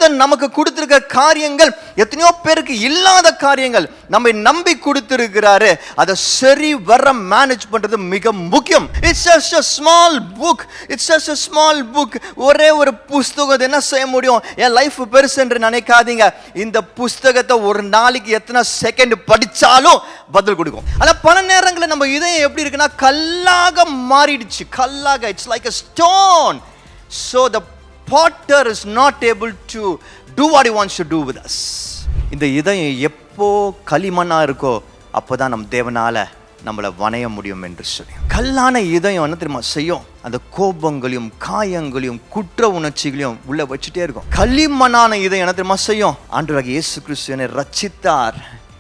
கர்த்தர் நமக்கு கொடுத்திருக்க காரியங்கள் எத்தனையோ பேருக்கு இல்லாத காரியங்கள் நம்மை நம்பி கொடுத்திருக்கிறாரு. அதை சரி வர மேனேஜ் பண்றது மிக முக்கியம். It's just a small book. It's just a small book. ஒரே ஒரு புஸ்தகம் என்ன செய்ய முடியும்? என் லைஃப் பெருசு என்று நினைக்காதீங்க. இந்த புஸ்தகத்தை ஒரு நாளைக்கு எத்தனை செகண்ட் படிச்சாலும் பதில் கொடுக்கும். ஆனா பல நேரங்களில் நம்ம இதயம் எப்படி இருக்குன்னா கல்லாக மாறிடுச்சு. கல்லாக, it's like a stone. So the potter is not able to do what he wants to do with us. இந்த இதயம் எப்போ களிமண்ணா இருக்கோ அப்போதான் நம் தேவனால நம்மளை வணைய முடியும் என்று சொல்லி. கல்லான இதயம் என்ன தெரியுமா செய்யும்? அந்த கோபங்களையும் காயங்களையும் குற்ற உணர்ச்சிகளையும் உள்ள வச்சுட்டே இருக்கும். களிமண்ணான இதயம் என்ன தெரியுமா செய்யும்? ஆண்டவராகிய இயேசு கிறிஸ்து என்னை ரட்சித்தார்,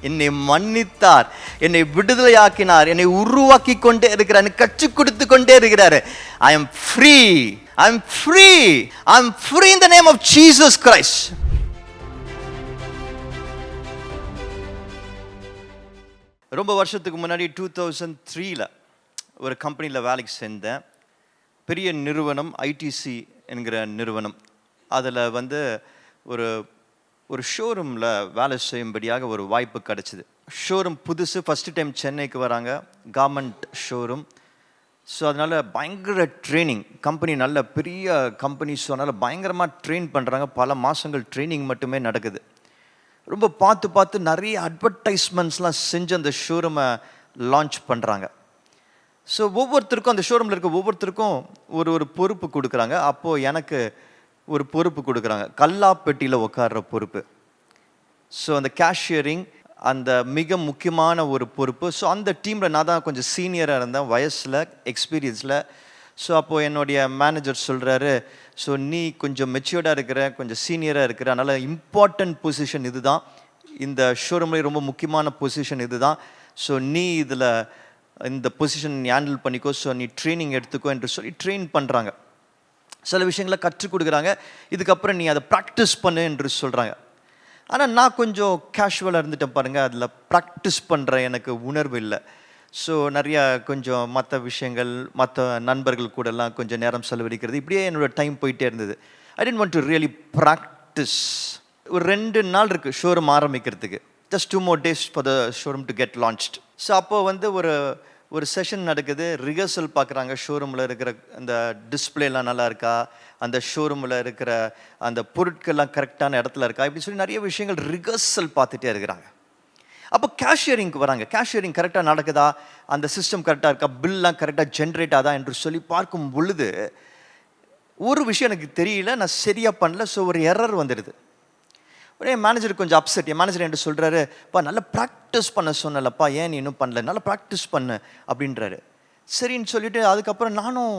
என்னை மன்னித்தார், என்னை விடுதலையாக்கினார், என்னை உருவாக்கி கொண்டே இருக்கிறார், கற்றுக் கொடுத்து கொண்டே இருக்கிறார். I am free. I'm free. I'm free in the name of Jesus Christ. ரொம்ப வருஷத்துக்கு முன்னாடி 2003ல ஒரு கம்பெனியில் வேலைக்கு சேர்ந்தேன். பெரிய நிறுவனம், ஐடிசி என்கிற நிறுவனம். அதில் ஒரு ஷோரூமில் வேலை செய்யும்படியாக ஒரு வாய்ப்பு கிடச்சிது. ஷோரூம் புதுசு, ஃபஸ்ட்டு டைம் சென்னைக்கு வராங்க, கவர்மெண்ட் ஷோரூம். ஸோ அதனால் பயங்கர ட்ரைனிங். கம்பெனி நல்ல பெரிய கம்பெனி, ஸோ அதனால் பயங்கரமாக ட்ரெயின் பண்ணுறாங்க. பல மாதங்கள் ட்ரைனிங் மட்டுமே நடக்குது. ரொம்ப பார்த்து நிறைய அட்வர்டைஸ்மெண்ட்ஸ்லாம் செஞ்சு அந்த ஷோரூமை லான்ச் பண்ணுறாங்க. ஸோ ஒவ்வொருத்தருக்கும், அந்த ஷோரூமில் இருக்க ஒவ்வொருத்தருக்கும் ஒரு பொறுப்பு கொடுக்குறாங்க. அப்போது எனக்கு ஒரு பொறுப்பு கொடுக்குறாங்க, கல்லாப்பெட்டியில் உட்கார்ற பொறுப்பு. ஸோ அந்த கேஷியரிங், அந்த மிக முக்கியமான ஒரு பொறுப்பு. ஸோ அந்த டீமில் நான் தான் கொஞ்சம் சீனியராக இருந்தேன், வயசில், எக்ஸ்பீரியன்ஸில். ஸோ அப்போது என்னுடைய மேனேஜர் சொல்கிறாரு, ஸோ நீ கொஞ்சம் மெச்சூர்டாக இருக்கிற, கொஞ்சம் சீனியராக இருக்கிற, அதனால் இம்பார்ட்டன்ட் பொசிஷன் இது தான், இந்த ஷோரூம்லேயே ரொம்ப முக்கியமான பொசிஷன் இது தான். ஸோ நீ இதில் இந்த பொசிஷன் நீ ஹேண்டில் பண்ணிக்கோ, ஸோ நீ ட்ரைனிங் எடுத்துக்கோ என்று சொல்லி ட்ரெயின் பண்ணுறாங்க. சில விஷயங்களை கற்றுக் கொடுக்குறாங்க. இதுக்கப்புறம் நீ அதை ப்ராக்டிஸ் பண்ணு என்று சொல்கிறாங்க. ஆனால் நான் கொஞ்சம் கேஷுவலாக இருந்துட்டேன் பாருங்கள். அதில் ப்ராக்டிஸ் பண்ணுற எனக்கு உணர்வு இல்லை. ஸோ நிறையா கொஞ்சம் மற்ற விஷயங்கள், மற்ற நண்பர்கள் கூடலாம் கொஞ்சம் நேரம் செலவழிக்கிறது, இப்படியே என்னோடய டைம் போயிட்டே இருந்தது. I didn't want to really practice. ஒரு 2 நாள் இருக்குது ஷோரூம் ஆரம்பிக்கிறதுக்கு. Just 2 more days for the showroom to get launched. So அப்போது ஒரு செஷன் நடக்குது, ரிஹர்சல் பார்க்குறாங்க. ஷோரூமில் இருக்கிற அந்த டிஸ்பிளேலாம் நல்லா இருக்கா, அந்த ஷோரூமில் இருக்கிற அந்த பொருட்கள்லாம் கரெக்டான இடத்துல இருக்கா, இப்படி சொல்லி நிறைய விஷயங்கள் ரிஹர்சல் பார்த்துட்டே இருக்கிறாங்க. அப்போ கேஷியரிங்க்கு வராங்க. கேஷியரிங் கரெக்டாக நடக்குதா, அந்த சிஸ்டம் கரெக்டாக இருக்கா, பில்லாம் கரெக்டாக ஜென்ரேட் ஆதா என்று சொல்லி பார்க்கும் பொழுது ஒரு விஷயம் எனக்கு தெரியல, நான் சரியாக பண்ணல. ஸோ ஒரு எரர் வந்துடுது. உடனே மேனேஜர் கொஞ்சம் அப்செட். என் மேனேஜர் என்கிட்ட சொல்கிறாரு, பா நல்லா ப்ராக்டிஸ் பண்ண சொன்னலப்பா, ஏன் நீ இன்னும் பண்ணல, நல்லா ப்ராக்டிஸ் பண்ணு அப்படின்றாரு. சரின்னு சொல்லிவிட்டு அதுக்கப்புறம் நானும்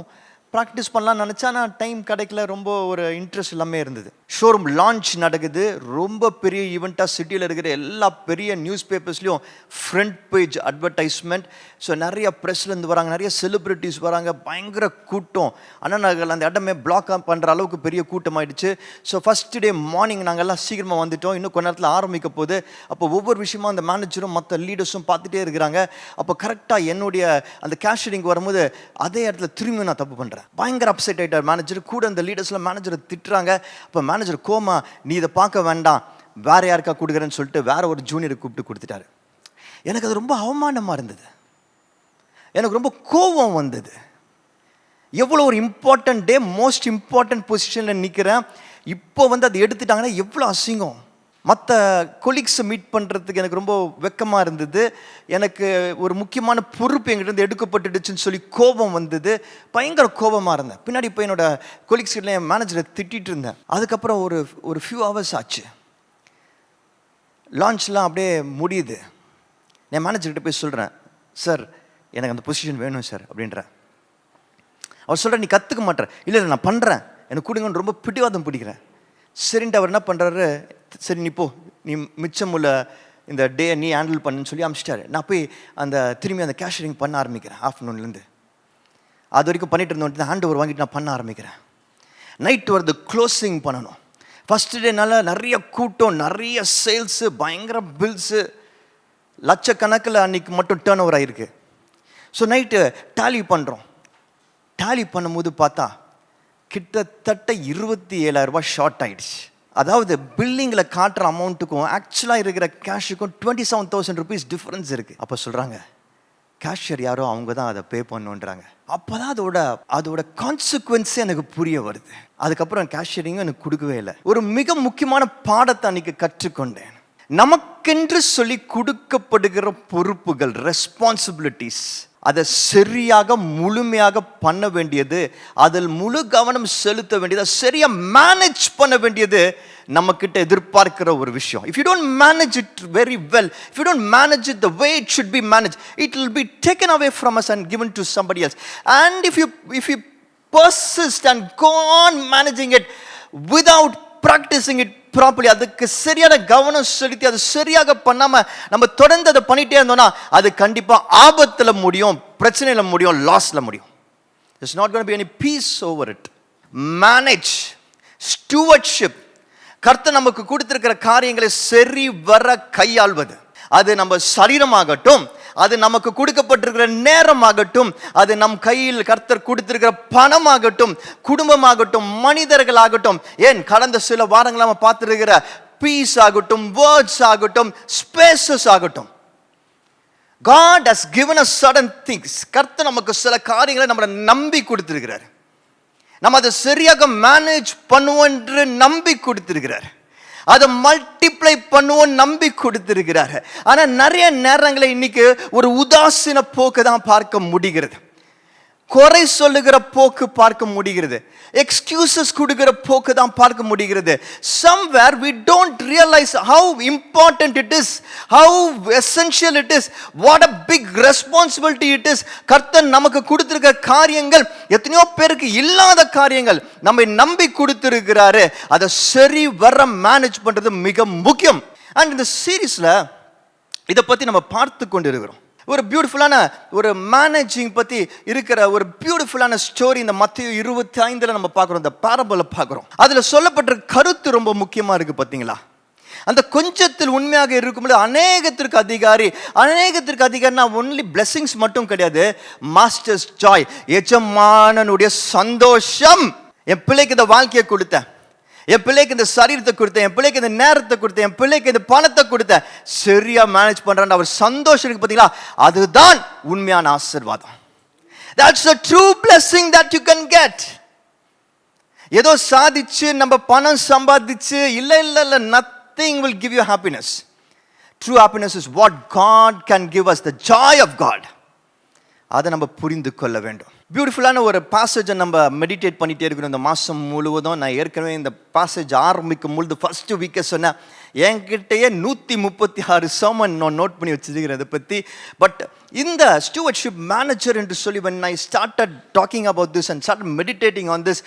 ப்ராக்டிஸ் பண்ணலான்னு நினச்சா, ஆனால் டைம் கிடைக்கல. ரொம்ப ஒரு இன்ட்ரெஸ்ட் எல்லாமே இருந்தது. ஷோரூம் லான்ச் நடக்குது, ரொம்ப பெரிய ஈவெண்ட்டாக, சிட்டியில் இருக்கிற எல்லா பெரிய நியூஸ் பேப்பர்ஸ்லேயும் ஃப்ரண்ட் பேஜ் அட்வர்டைஸ்மெண்ட். ஸோ நிறைய ப்ரெஸ்லேருந்து வராங்க, நிறைய செலிப்ரிட்டிஸ் வராங்க, பயங்கர கூட்டம். ஆனால் நாங்கள் அந்த இடமே பிளாக் பண்ணுற அளவுக்கு பெரிய கூட்டம் ஆகிடுச்சு. ஸோ ஃபஸ்ட் டே மார்னிங் நாங்கள்லாம் சீக்கிரமாக வந்துவிட்டோம், இன்னும் கொஞ்ச நேரத்தில் ஆரம்பிக்க போகுது. அப்போ ஒவ்வொரு விஷயமா அந்த மேனேஜரும் மற்ற லீடர்ஸும் பார்த்துட்டே இருக்கிறாங்க. அப்போ கரெக்டாக என்னுடைய அந்த கேஷியரிங் வரும்போது அதே இடத்துல திரும்பி நான் தப்பு பண்ணுறேன். பயங்கர அப்செட் ஆகிட்டார் மேனேஜர். கூட அந்த லீடர்ஸ்லாம் மேனேஜரை திட்டுறாங்க. அப்போ மேனேஜர் கோமா, நீ இதை பார்க்க வேண்டாம், வேறு யாருக்கா கொடுக்குறேன்னு சொல்லிட்டு வேற ஒரு ஜூனியரை கூப்பிட்டு கொடுத்துட்டாரு. எனக்கு அது ரொம்ப அவமானமாக இருந்தது, எனக்கு ரொம்ப கோபம் வந்தது. எவ்வளோ ஒரு இம்பார்ட்டன்ட் டே, மோஸ்ட் இம்பார்ட்டன்ட் பொசிஷனில் நிற்கிறேன், இப்போ அதை எடுத்துட்டாங்கன்னா எவ்வளோ அசிங்கம். மற்ற கொலீக்ஸை மீட் பண்ணுறதுக்கு எனக்கு ரொம்ப வெக்கமாக இருந்தது. எனக்கு ஒரு முக்கியமான பொறுப்பு எங்கிட்ட எடுக்கப்பட்டுடுச்சுன்னு சொல்லி கோபம் வந்தது. பயங்கர கோபமாக இருந்தேன். பின்னாடி போய் என்னோடய கொலீக்ஸ்கிட்ட என் மேனேஜரை திட்டிகிட்டு இருந்தேன். அதுக்கப்புறம் ஒரு ஃபியூ ஹவர்ஸ் ஆச்சு, லான்ச்லாம் அப்படியே முடியுது. என் மேனேஜர்கிட்ட போய் சொல்கிறேன், சார் எனக்கு அந்த பொசிஷன் வேணும் சார் அப்படின்றேன். அவர் சொல்கிறேன், நீ கற்றுக்க மாட்டேற. இல்லை நான் பண்ணுறேன், எனக்கு கொடுங்கன்னு ரொம்ப பிடிவாதம் பிடிக்கிறேன். சரின்ட்டு அவர் என்ன பண்ணுறாரு, சரி நீ போ, நீ மிச்சம் உள்ள இந்த டே நீ ஹேண்டில் பண்ணுன்னு சொல்லி அனுப்பிச்சிட்டாரு. நான் போய் திரும்பி அந்த கேஷியரிங் பண்ண ஆரம்பிக்கிறேன். ஆஃப்டர்நூன்லேருந்து அது வரைக்கும் பண்ணிட்டு இருந்தோம். ஹேண்ட் ஓவர் வாங்கிட்டு நான் பண்ண ஆரம்பிக்கிறேன். நைட் வருது, க்ளோசிங் பண்ணணும். ஃபஸ்ட்டு டேனால நிறைய கூட்டம், நிறைய சேல்ஸு, பயங்கர பில்ஸு, லட்சக்கணக்கில் அன்றைக்கி மட்டும் டேர்ன் ஓவர் ஆகிருக்கு. ஸோ நைட்டு டேலி பண்ணுறோம். டேலி பண்ணும்போது பார்த்தா கிட்டத்தட்ட 27,000 ரூபாய் ஷார்ட் ஆகிடுச்சு அதாவது பில்லிங்கில் காட்டுற அமௌண்ட்டுக்கும் ஆக்சுவலாக இருக்கிற கேஷுக்கும் 27,000 rupees டிஃப்ரென்ஸ் இருக்குது. அப்போ சொல்கிறாங்க கேஷியர் யாரோ அவங்க தான் அதை பே பண்ணுன்றாங்க. அப்போ தான் அதோட கான்சிக்வன்ஸே எனக்கு புரிய வருது. அதுக்கப்புறம் கேஷியரிங்கும் எனக்கு கொடுக்கவே இல்லை. ஒரு மிக முக்கியமான பாடத்தை அன்றைக்கி கற்றுக்கொண்டேன். நமக்கென்று சொல்லி கொடுக்கப்படுகிற பொறுப்புகள், ரெஸ்பான்சிபிலிட்டிஸ், அதை சரியாக முழுமையாக பண்ண வேண்டியது, அதில் முழு கவனம் செலுத்த வேண்டியது, சரியாக மேனேஜ் பண்ண வேண்டியது நம்மக்கிட்ட எதிர்பார்க்கிற ஒரு விஷயம். If you don't manage it very well, if you don't manage it the way it should be managed, it will be taken away from us and given to somebody else. And if you persist and go on managing it without practicing it properly, அதுக்கு சரியான கவனம் செலுத்தி அது சரியாக பண்ணாம நம்ம தொடர்ந்து அதை பண்ணிட்டே இருந்தோம்னா அது கண்டிப்பா ஆபத்துல முடியும், பிரச்சனையில முடியும், லாஸ்ல முடியும். There's not going to be any peace over it. Manage, stewardship, கர்த்தர் நமக்கு கொடுத்திருக்கிற காரியங்களை சரி வர கையாள்வது. அது நம்ம சரீரமாகட்டும், அது நமக்கு கொடுக்கப்பட்டிருக்கிற நேரமாகட்டும், அது நம் கையில் கர்த்தர் கொடுத்திருக்கிற பணமாகட்டும், குடும்பமாகட்டும், மனிதர்களாகட்டும், ஏன் கடந்த சில வாரங்கள் நம்ம பார்த்துருக்கிற பீஸ் ஆகட்டும், வேர்ட்ஸ் ஆகட்டும், ஸ்பேசஸ் ஆகட்டும், God has given us certain things. கர்த்தர் நமக்கு சில காரியங்களை நம்மளை நம்பி கொடுத்திருக்கிறார். நம்ம அதை சரியாக மேனேஜ் பண்ணுவோம் என்று நம்பி கொடுத்திருக்கிறார். அதை மல்டிப்ளை பண்ணுவோம் நம்பி கொடுத்திருக்கிறார். ஆனால் நிறைய நேரங்களில் இன்னைக்கு ஒரு உதாசீன போக்கு தான் பார்க்க முடிகிறது. குறை சொல்லுகிற போக்கு பார்க்க முடிகிறது. எக்ஸ்கியூசஸ் கொடுக்கிற போக்கு தான் பார்க்க முடிகிறது. Somewhere we don't realize how important it is, how essential it is, what a big responsibility it is. கர்த்தர் நமக்கு கொடுத்திருக்கிற காரியங்கள் எத்தனையோ பேருக்கு இல்லாத காரியங்கள் நம்மை நம்பி கொடுத்திருக்கிறாரு. அதை சரி வர மேனேஜ் பண்றது மிக முக்கியம். அண்ட் இந்த சீரீஸ்ல இதை பத்தி நம்ம பார்த்து கொண்டிருக்கிறோம். ஒரு பியூட்டிஃபுல்லான ஒரு மேனேஜிங் பற்றி இருக்கிற ஒரு பியூட்டிஃபுல்லான ஸ்டோரி இந்த மத்தேயு 25 நம்ம பார்க்குறோம். இந்த பாரபலை பார்க்குறோம். அதில் சொல்லப்பட்ட கருத்து ரொம்ப முக்கியமாக இருக்குது. பார்த்தீங்களா, அந்த கொஞ்சத்தில் உண்மையாக இருக்கும்போது அநேகத்திற்கு அதிகாரினா ஒன்லி பிளெஸிங்ஸ் மட்டும் கிடையாது, மாஸ்டர்ஸ் ஜாய், எஜமானனுடைய சந்தோஷம். என் பிள்ளைக்கு இந்த வாழ்க்கையை கொடுத்தேன், என் பிள்ளைக்கு இந்த சரீரத்தை கொடுத்தேன், என் பிள்ளைக்கு இந்த நேரத்தை கொடுத்தேன், என் பிள்ளைக்கு இந்த பணத்தை கொடுத்தேன், சரியா மேனேஜ் பண்றான், அவர் சந்தோஷம் இருக்கு. பார்த்தீங்களா, அதுதான் உண்மையான ஆசீர்வாதம். That's the true blessing that you can get. ஏதோ சாதிச்சு நம்ம பணம் சம்பாதிச்சு இல்ல, nothing will give you happiness. True happiness is what God can give us, the joy of God. அதை நம்ம புரிந்து கொள்ள வேண்டும். பியூட்டிஃபுல்லான ஒரு பாசேஜை நம்ம மெடிடேட் பண்ணிகிட்டே இருக்கிறோம் இந்த மாதம் முழுவதும். நான் ஏற்கனவே இந்த பாசேஜ் ஆரம்பிக்கும் பொழுது ஃபஸ்ட்டு வீக்கே சொன்னேன், என்கிட்டயே 136 சர்மன் நான் நோட் பண்ணி வச்சுருக்கிறேன் இதை பற்றி. பட் இந்த ஸ்டூவர்ட்ஷிப் மேனேஜர் என்று சொல்லி when I started talking about this and started meditating on this,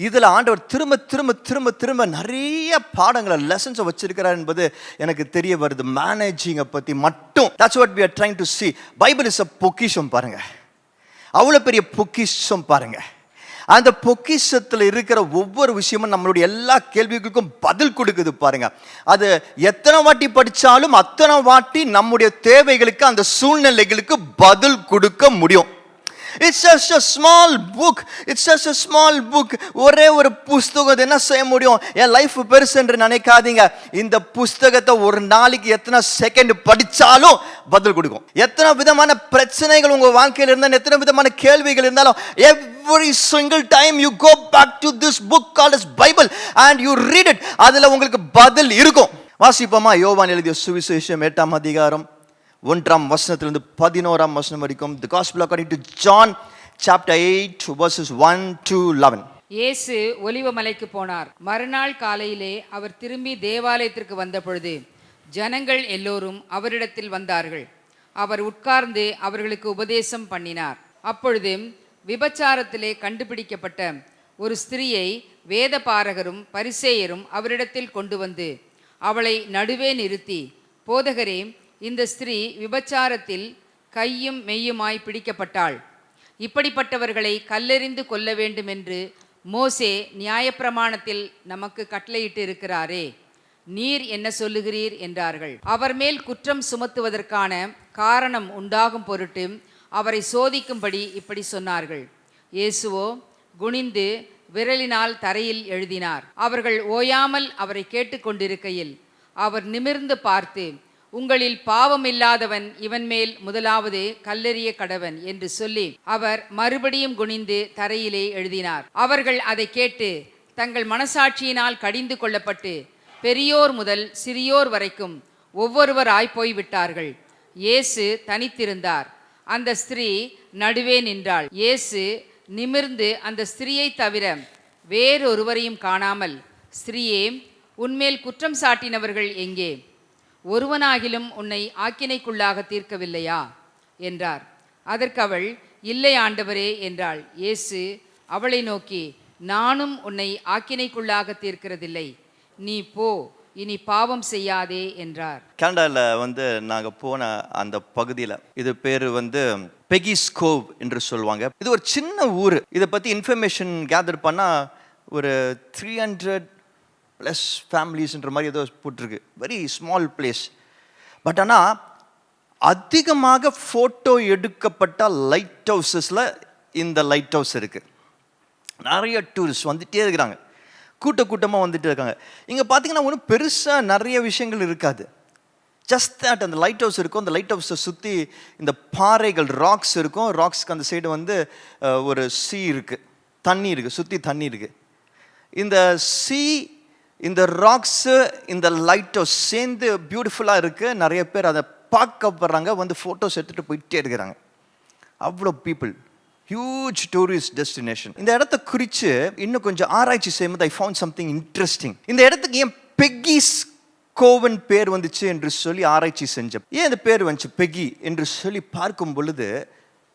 இதில் ஆண்டவர் திரும்ப நிறைய பாடங்களை, லெசன்ஸை வச்சிருக்கிறார் என்பது எனக்கு தெரிய வருது. மேனேஜிங்கை பற்றி மட்டும். That's what we are trying to see. Bible is a பொக்கிஷம் பாருங்க, அவ்வளோ பெரிய பொக்கிஷம் பாருங்க. அந்த பொக்கிஷத்தில் இருக்கிற ஒவ்வொரு விஷயமும் நம்மளுடைய எல்லா கேள்விகளுக்கும் பதில் கொடுக்குது பாருங்க. அது எத்தனை வாட்டி படித்தாலும் அத்தனை வாட்டி நம்முடைய தேவைகளுக்கு, அந்த சூழ்நிலைகளுக்கு பதில் கொடுக்க முடியும். It's just a small book. It's just a small book. ஒரே ஒரு புஸ்தகம் என்ன செய்ய முடியும்? என் லைஃப் பெருசு என்று நினைக்காதீங்க. இந்த புஸ்தகத்தை ஒரு நாளைக்கு எத்தனை செகண்ட் படிச்சாலும் பதில் கொடுக்கும். எத்தனை விதமான பிரச்சனைகள் உங்க வாழ்க்கையில் இருந்தாலும், எத்தனை விதமான கேள்விகள் இருந்தாலும், every single time you go back to this book called as Bible and you read it, அதுல உங்களுக்கு பதில் இருக்கும். வாசிப்போமா? யோவான் எழுதிய சுவிசேஷம் 8ஆம் அதிகாரம் 1ஆம் வசனத்திலிருந்து 11ஆம் வசனம் வரைக்கும். The Gospel according to John chapter 8 verses 1 to 11. இயேசு ஒலிவமலைக்கு போனார். மறுநாள் காலையிலே அவர் திரும்பி தேவாலயத்திற்கு வந்த பொழுது ஜனங்கள் எல்லோரும் அவரிடத்தில் வந்தார்கள். அவர் உட்கார்ந்து அவர்களுக்கு உபதேசம் பண்ணினார். அப்பொழுது விபச்சாரத்திலே கண்டுபிடிக்கப்பட்ட ஒரு ஸ்திரியை வேதபாரகரும் பரிசேயரும் அவரிடத்தில் கொண்டு வந்து அவளை நடுவே நிறுத்தி, போதகரே, இந்த ஸ்திரீ விபச்சாரத்தில் கையும் மெய்யுமாய் பிடிக்கப்பட்டாள். இப்படிப்பட்டவர்களை கல்லெறிந்து கொல்ல வேண்டும் என்று மோசே நியாயப்பிரமாணத்தில் நமக்கு கட்டளையிட்டு இருக்கிறாரே, நீர் என்ன சொல்லுகிறீர் என்றார்கள். அவர் மேல் குற்றம் சுமத்துவதற்கான காரணம் உண்டாகும் பொருட்டு அவரை சோதிக்கும்படி இப்படி சொன்னார்கள். இயேசுவோ குனிந்து விரலினால் தரையில் எழுதினார். அவர்கள் ஓயாமல் அவரை கேட்டுக்கொண்டிருக்கையில் அவர் நிமிர்ந்து பார்த்து, உங்களில் பாவமில்லாதவன் இவன் மேல் முதலாவது கல்லெறிய கடவன் என்று சொல்லி அவர் மறுபடியும் குனிந்து தரையிலே எழுதினார். அவர்கள் அதை கேட்டு தங்கள் மனசாட்சியினால் கடிந்து கொள்ளப்பட்டு பெரியோர் முதல் சிறியோர் வரைக்கும் ஒவ்வொருவராய் போய்விட்டார்கள். இயேசு தனித்திருந்தார். அந்த ஸ்திரீ நடுவே நின்றாள். இயேசு நிமிர்ந்து அந்த ஸ்திரீயை தவிர வேறொருவரையும் காணாமல், ஸ்திரீயே, உன்மேல் குற்றம் சாட்டினவர்கள் எங்கே? ஒருவனாகிலும் உன்னை ஆக்கினைக்குள்ளாக தீர்க்கவில்லையா என்றார். அதற்கு அவள், இல்லை ஆண்டவரே என்றாள். இயேசு அவளை நோக்கி, நானும் உன்னை ஆக்கினைக்குள்ளாக தீர்க்கிறதில்லை, நீ போ, இனி பாவம் செய்யாதே என்றார். கனடாவில் நாங்கள் போன அந்த பகுதியில் இது பேர் பெகிஸ் கோவ் என்று சொல்லுவாங்க. இது ஒரு சின்ன ஊர். இதை பற்றி இன்ஃபர்மேஷன் கேதர் பண்ணால் ஒரு 300+ ஃபேமிலிஸ்ன்ற மாதிரி ஏதோ போட்டிருக்கு. Very small place. பட் ஆனால் அதிகமாக ஃபோட்டோ எடுக்கப்பட்ட லைட் ஹவுஸஸில் இந்த லைட் ஹவுஸ் இருக்குது. நிறைய டூரிஸ்ட் வந்துகிட்டே இருக்கிறாங்க, கூட்டமாக வந்துட்டு இருக்காங்க. இங்கே பார்த்தீங்கன்னா ஒன்றும் பெருசாக நிறைய விஷயங்கள் இருக்காது. ஜஸ்ட் தட் அந்த லைட் ஹவுஸ் இருக்கும். அந்த லைட் ஹவுஸை சுற்றி இந்த பாறைகள், ராக்ஸ் இருக்கும். ராக்ஸ்க்கு அந்த சைடு ஒரு சீ இருக்குது, தண்ணி இருக்குது, சுற்றி தண்ணி இருக்குது. இந்த சீ, இந்த ராக்ஸு, இந்த லைட் ஹவுஸ் சேர்ந்து பியூட்டிஃபுல்லாக இருக்குது. நிறைய பேர் அதை பார்க்க போகிறாங்க, ஃபோட்டோஸ் எடுத்துகிட்டு போயிட்டே இருக்கிறாங்க. அவ்வளோ பீப்புள், ஹியூஜ் டூரிஸ்ட் டெஸ்டினேஷன். இந்த இடத்த குறித்து இன்னும் கொஞ்சம் ஆராய்ச்சி செய்யும்போது ஐ ஃபவுண்ட் சம்திங் இன்ட்ரெஸ்டிங். இந்த இடத்துக்கு ஏன் பெகிஸ் கோவன் பேர் வந்துச்சு என்று சொல்லி ஆராய்ச்சி செஞ்சேன். ஏன் இந்த பேர் வந்துச்சு பெகி என்று சொல்லி பார்க்கும் பொழுது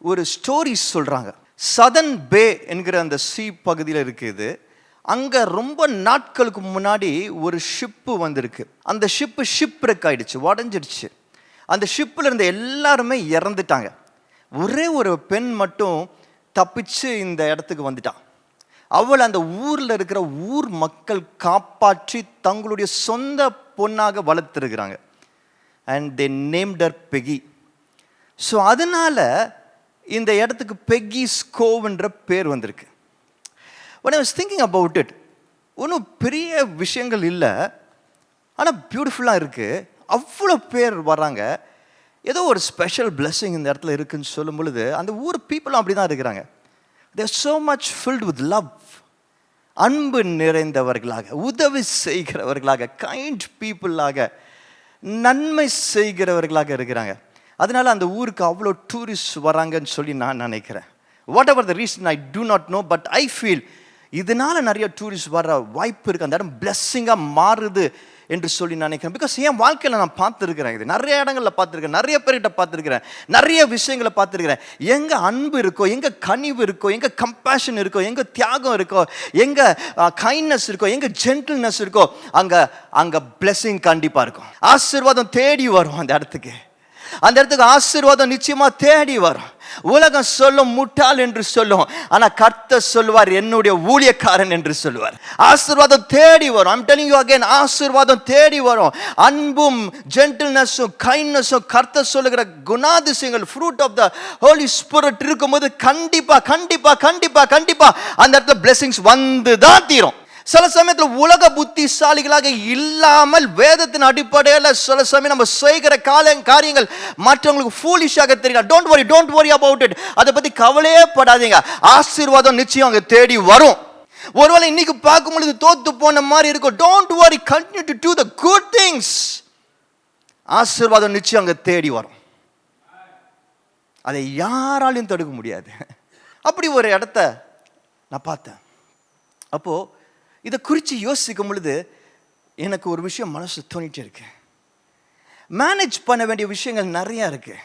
ஒரு ஸ்டோரி சொல்கிறாங்க. சதன் பே என்கிற அந்த சீ பகுதியில் இருக்குது. அங்கே ரொம்ப நாட்களுக்கு முன்னாடி ஒரு ஷிப்பு வந்திருக்கு. அந்த ஷிப் ரெக் ஆயிடுச்சு, உடஞ்சிடுச்சு. அந்த ஷிப்பில் இருந்த எல்லாருமே இறந்துட்டாங்க. ஒரே ஒரு பெண் மட்டும் தப்பிச்சு இந்த இடத்துக்கு வந்துட்டான். அவள் அந்த ஊரில் இருக்கிற ஊர் மக்கள் காப்பாற்றி தங்களுடைய சொந்த பொண்ணாக வளர்த்துருக்கிறாங்க. And they named her Peggy. So அதனால் இந்த இடத்துக்கு பெகிஸ் கோவ்ன்ற பேர் வந்திருக்கு. when I was thinking about it, ஒன்றும் பெரிய விஷயங்கள் இல்லை, ஆனால் பியூட்டிஃபுல்லாக இருக்குது. அவ்வளோ பேர் வராங்க. ஏதோ ஒரு ஸ்பெஷல் பிளெஸிங் இந்த இடத்துல இருக்குன்னு சொல்லும் பொழுது அந்த ஊர் பீப்புளும் அப்படி தான் இருக்கிறாங்க. they are so much filled with love. அன்பு நிறைந்தவர்களாக, உதவி செய்கிறவர்களாக, கைண்ட் பீப்புளாக, நன்மை செய்கிறவர்களாக இருக்கிறாங்க. அதனால அந்த ஊருக்கு அவ்வளோ டூரிஸ்ட் வராங்கன்னு சொல்லி நான் நினைக்கிறேன். Whatever the reason I do not know, but I feel இதனால நிறைய டூரிஸ்ட் வர வாய்ப்பு இருக்குது. அந்த இடம் பிளெஸ்ஸிங்காக மாறுது என்று சொல்லி நினைக்கிறேன். பிகாஸ் என் வாழ்க்கையில் நான் பார்த்துருக்கிறேன், இது நிறைய இடங்களில் பார்த்துருக்கேன், நிறைய பேர்கிட்ட பார்த்துருக்கிறேன், நிறைய விஷயங்களை பார்த்துருக்கிறேன். எங்கே அன்பு இருக்கோ, எங்கே கனிவு இருக்கோ, எங்கே கம்பேஷன் இருக்கோ, எங்கே தியாகம் இருக்கோ, எங்கே கைண்ட்னஸ் இருக்கோ, எங்கே ஜென்டில்னஸ் இருக்கோ, அங்கே பிளெஸிங் கண்டிப்பாக இருக்கும். ஆசீர்வாதம் தேடி வரும் அந்த இடத்துக்கு. அந்த இடத்துக்கு ஆசீர்வாதம் நிச்சயமா தேடி வரும். உலகம் சொல்லும் முட்டாள் என்று சொல்லும், ஆனா கர்த்தர் சொல்லுவார் என்னுடைய ஊழியக்காரன் என்று சொல்லுவார். ஆசீர்வாதம் தேடி வரும். I'm telling you again, ஆசீர்வாதம் தேடி வரும். அன்பும் ஜென்டில்னஸும் கைண்ட்னஸும் கர்த்தர் சொல்லுகிற குணாதிசயங்கள், fruit of the holy spirit இருக்கும்போது கண்டிப்பா கண்டிப்பா கண்டிப்பா கண்டிப்பா அந்த இடத்துல பிளெஸிங்ஸ் வந்து தான் தீரும். சில சமயத்தில் உலக புத்திசாலிகளாக இல்லாமல் வேதத்தின் அடிப்படையில் சில சமயம் நம்ம செய்கிற காரியங்கள் மற்றவங்களுக்கு ஃபூலிஷாக தெரியலாம். Don't worry about it. அதை பற்றி கவலையே படாதீங்க. ஆசீர்வாதம் நிச்சயம் அங்கே தேடி வரும். ஒருவேளை இன்னைக்கு பார்க்கும் பொழுது தோத்து போன மாதிரி இருக்கும். Don't worry, continue to to the good things. ஆசீர்வாதம் நிச்சயம் அங்கே தேடி வரும். அதை யாராலையும் தடுக்க முடியாது. அப்படி ஒரு இடத்த நான் பார்த்தேன். அப்போ இதை குறித்து யோசிக்கும் பொழுது எனக்கு ஒரு விஷயம் மனசு தோணிட்டே இருக்கு. மேனேஜ் பண்ண வேண்டிய விஷயங்கள் நிறையா இருக்கு.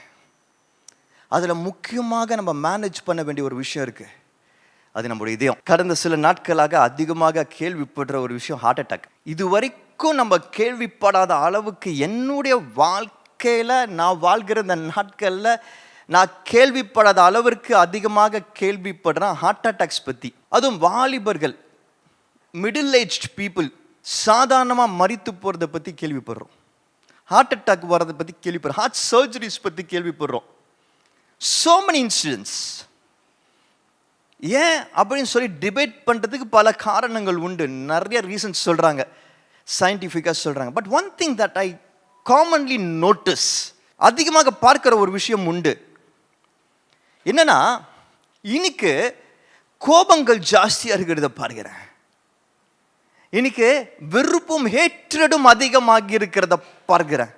அதில் முக்கியமாக நம்ம மேனேஜ் பண்ண வேண்டிய ஒரு விஷயம் இருக்கு, அது நம்மளுடைய இதயம். கடந்த சில நாட்களாக அதிகமாக கேள்விப்படுற ஒரு விஷயம் ஹார்ட் அட்டாக். இது வரைக்கும் நம்ம கேள்விப்படாத அளவுக்கு என்னுடைய வாழ்க்கையில் நான் வாழ்கிற இந்த நாட்களில் நான் கேள்விப்படாத அளவிற்கு அதிகமாக கேள்விப்படுறேன் ஹார்ட் அட்டாக்ஸ் பற்றி. அதுவும் வாலிபர்கள், மிடில் ஏஜ்ட் பீப்புள் சாதாரணமாக மரித்து போகிறத பற்றி கேள்விப்படுறோம். ஹார்ட் அட்டாக் வர்றதை பற்றி கேள்விப்படுறோம். ஹார்ட் சர்ஜரிஸ் பற்றி கேள்விப்படுறோம். so many incidents. ஏன் அப்படின்னு சொல்லி டிபேட் பண்ணுறதுக்கு பல காரணங்கள் உண்டு, நிறைய ரீசன்ஸ் சொல்கிறாங்க, சயின்டிஃபிக்காக சொல்கிறாங்க. But one thing that I commonly notice, அதிகமாக பார்க்குற ஒரு விஷயம் உண்டு. என்னன்னா, இன்னைக்கு கோபங்கள் ஜாஸ்தியாக இருக்கிறத பார்க்கிறேன். இன்னைக்கு வெறுப்பும் ஹேட்ரடும் அதிகமாகி இருக்கிறத பார்க்கிறேன்.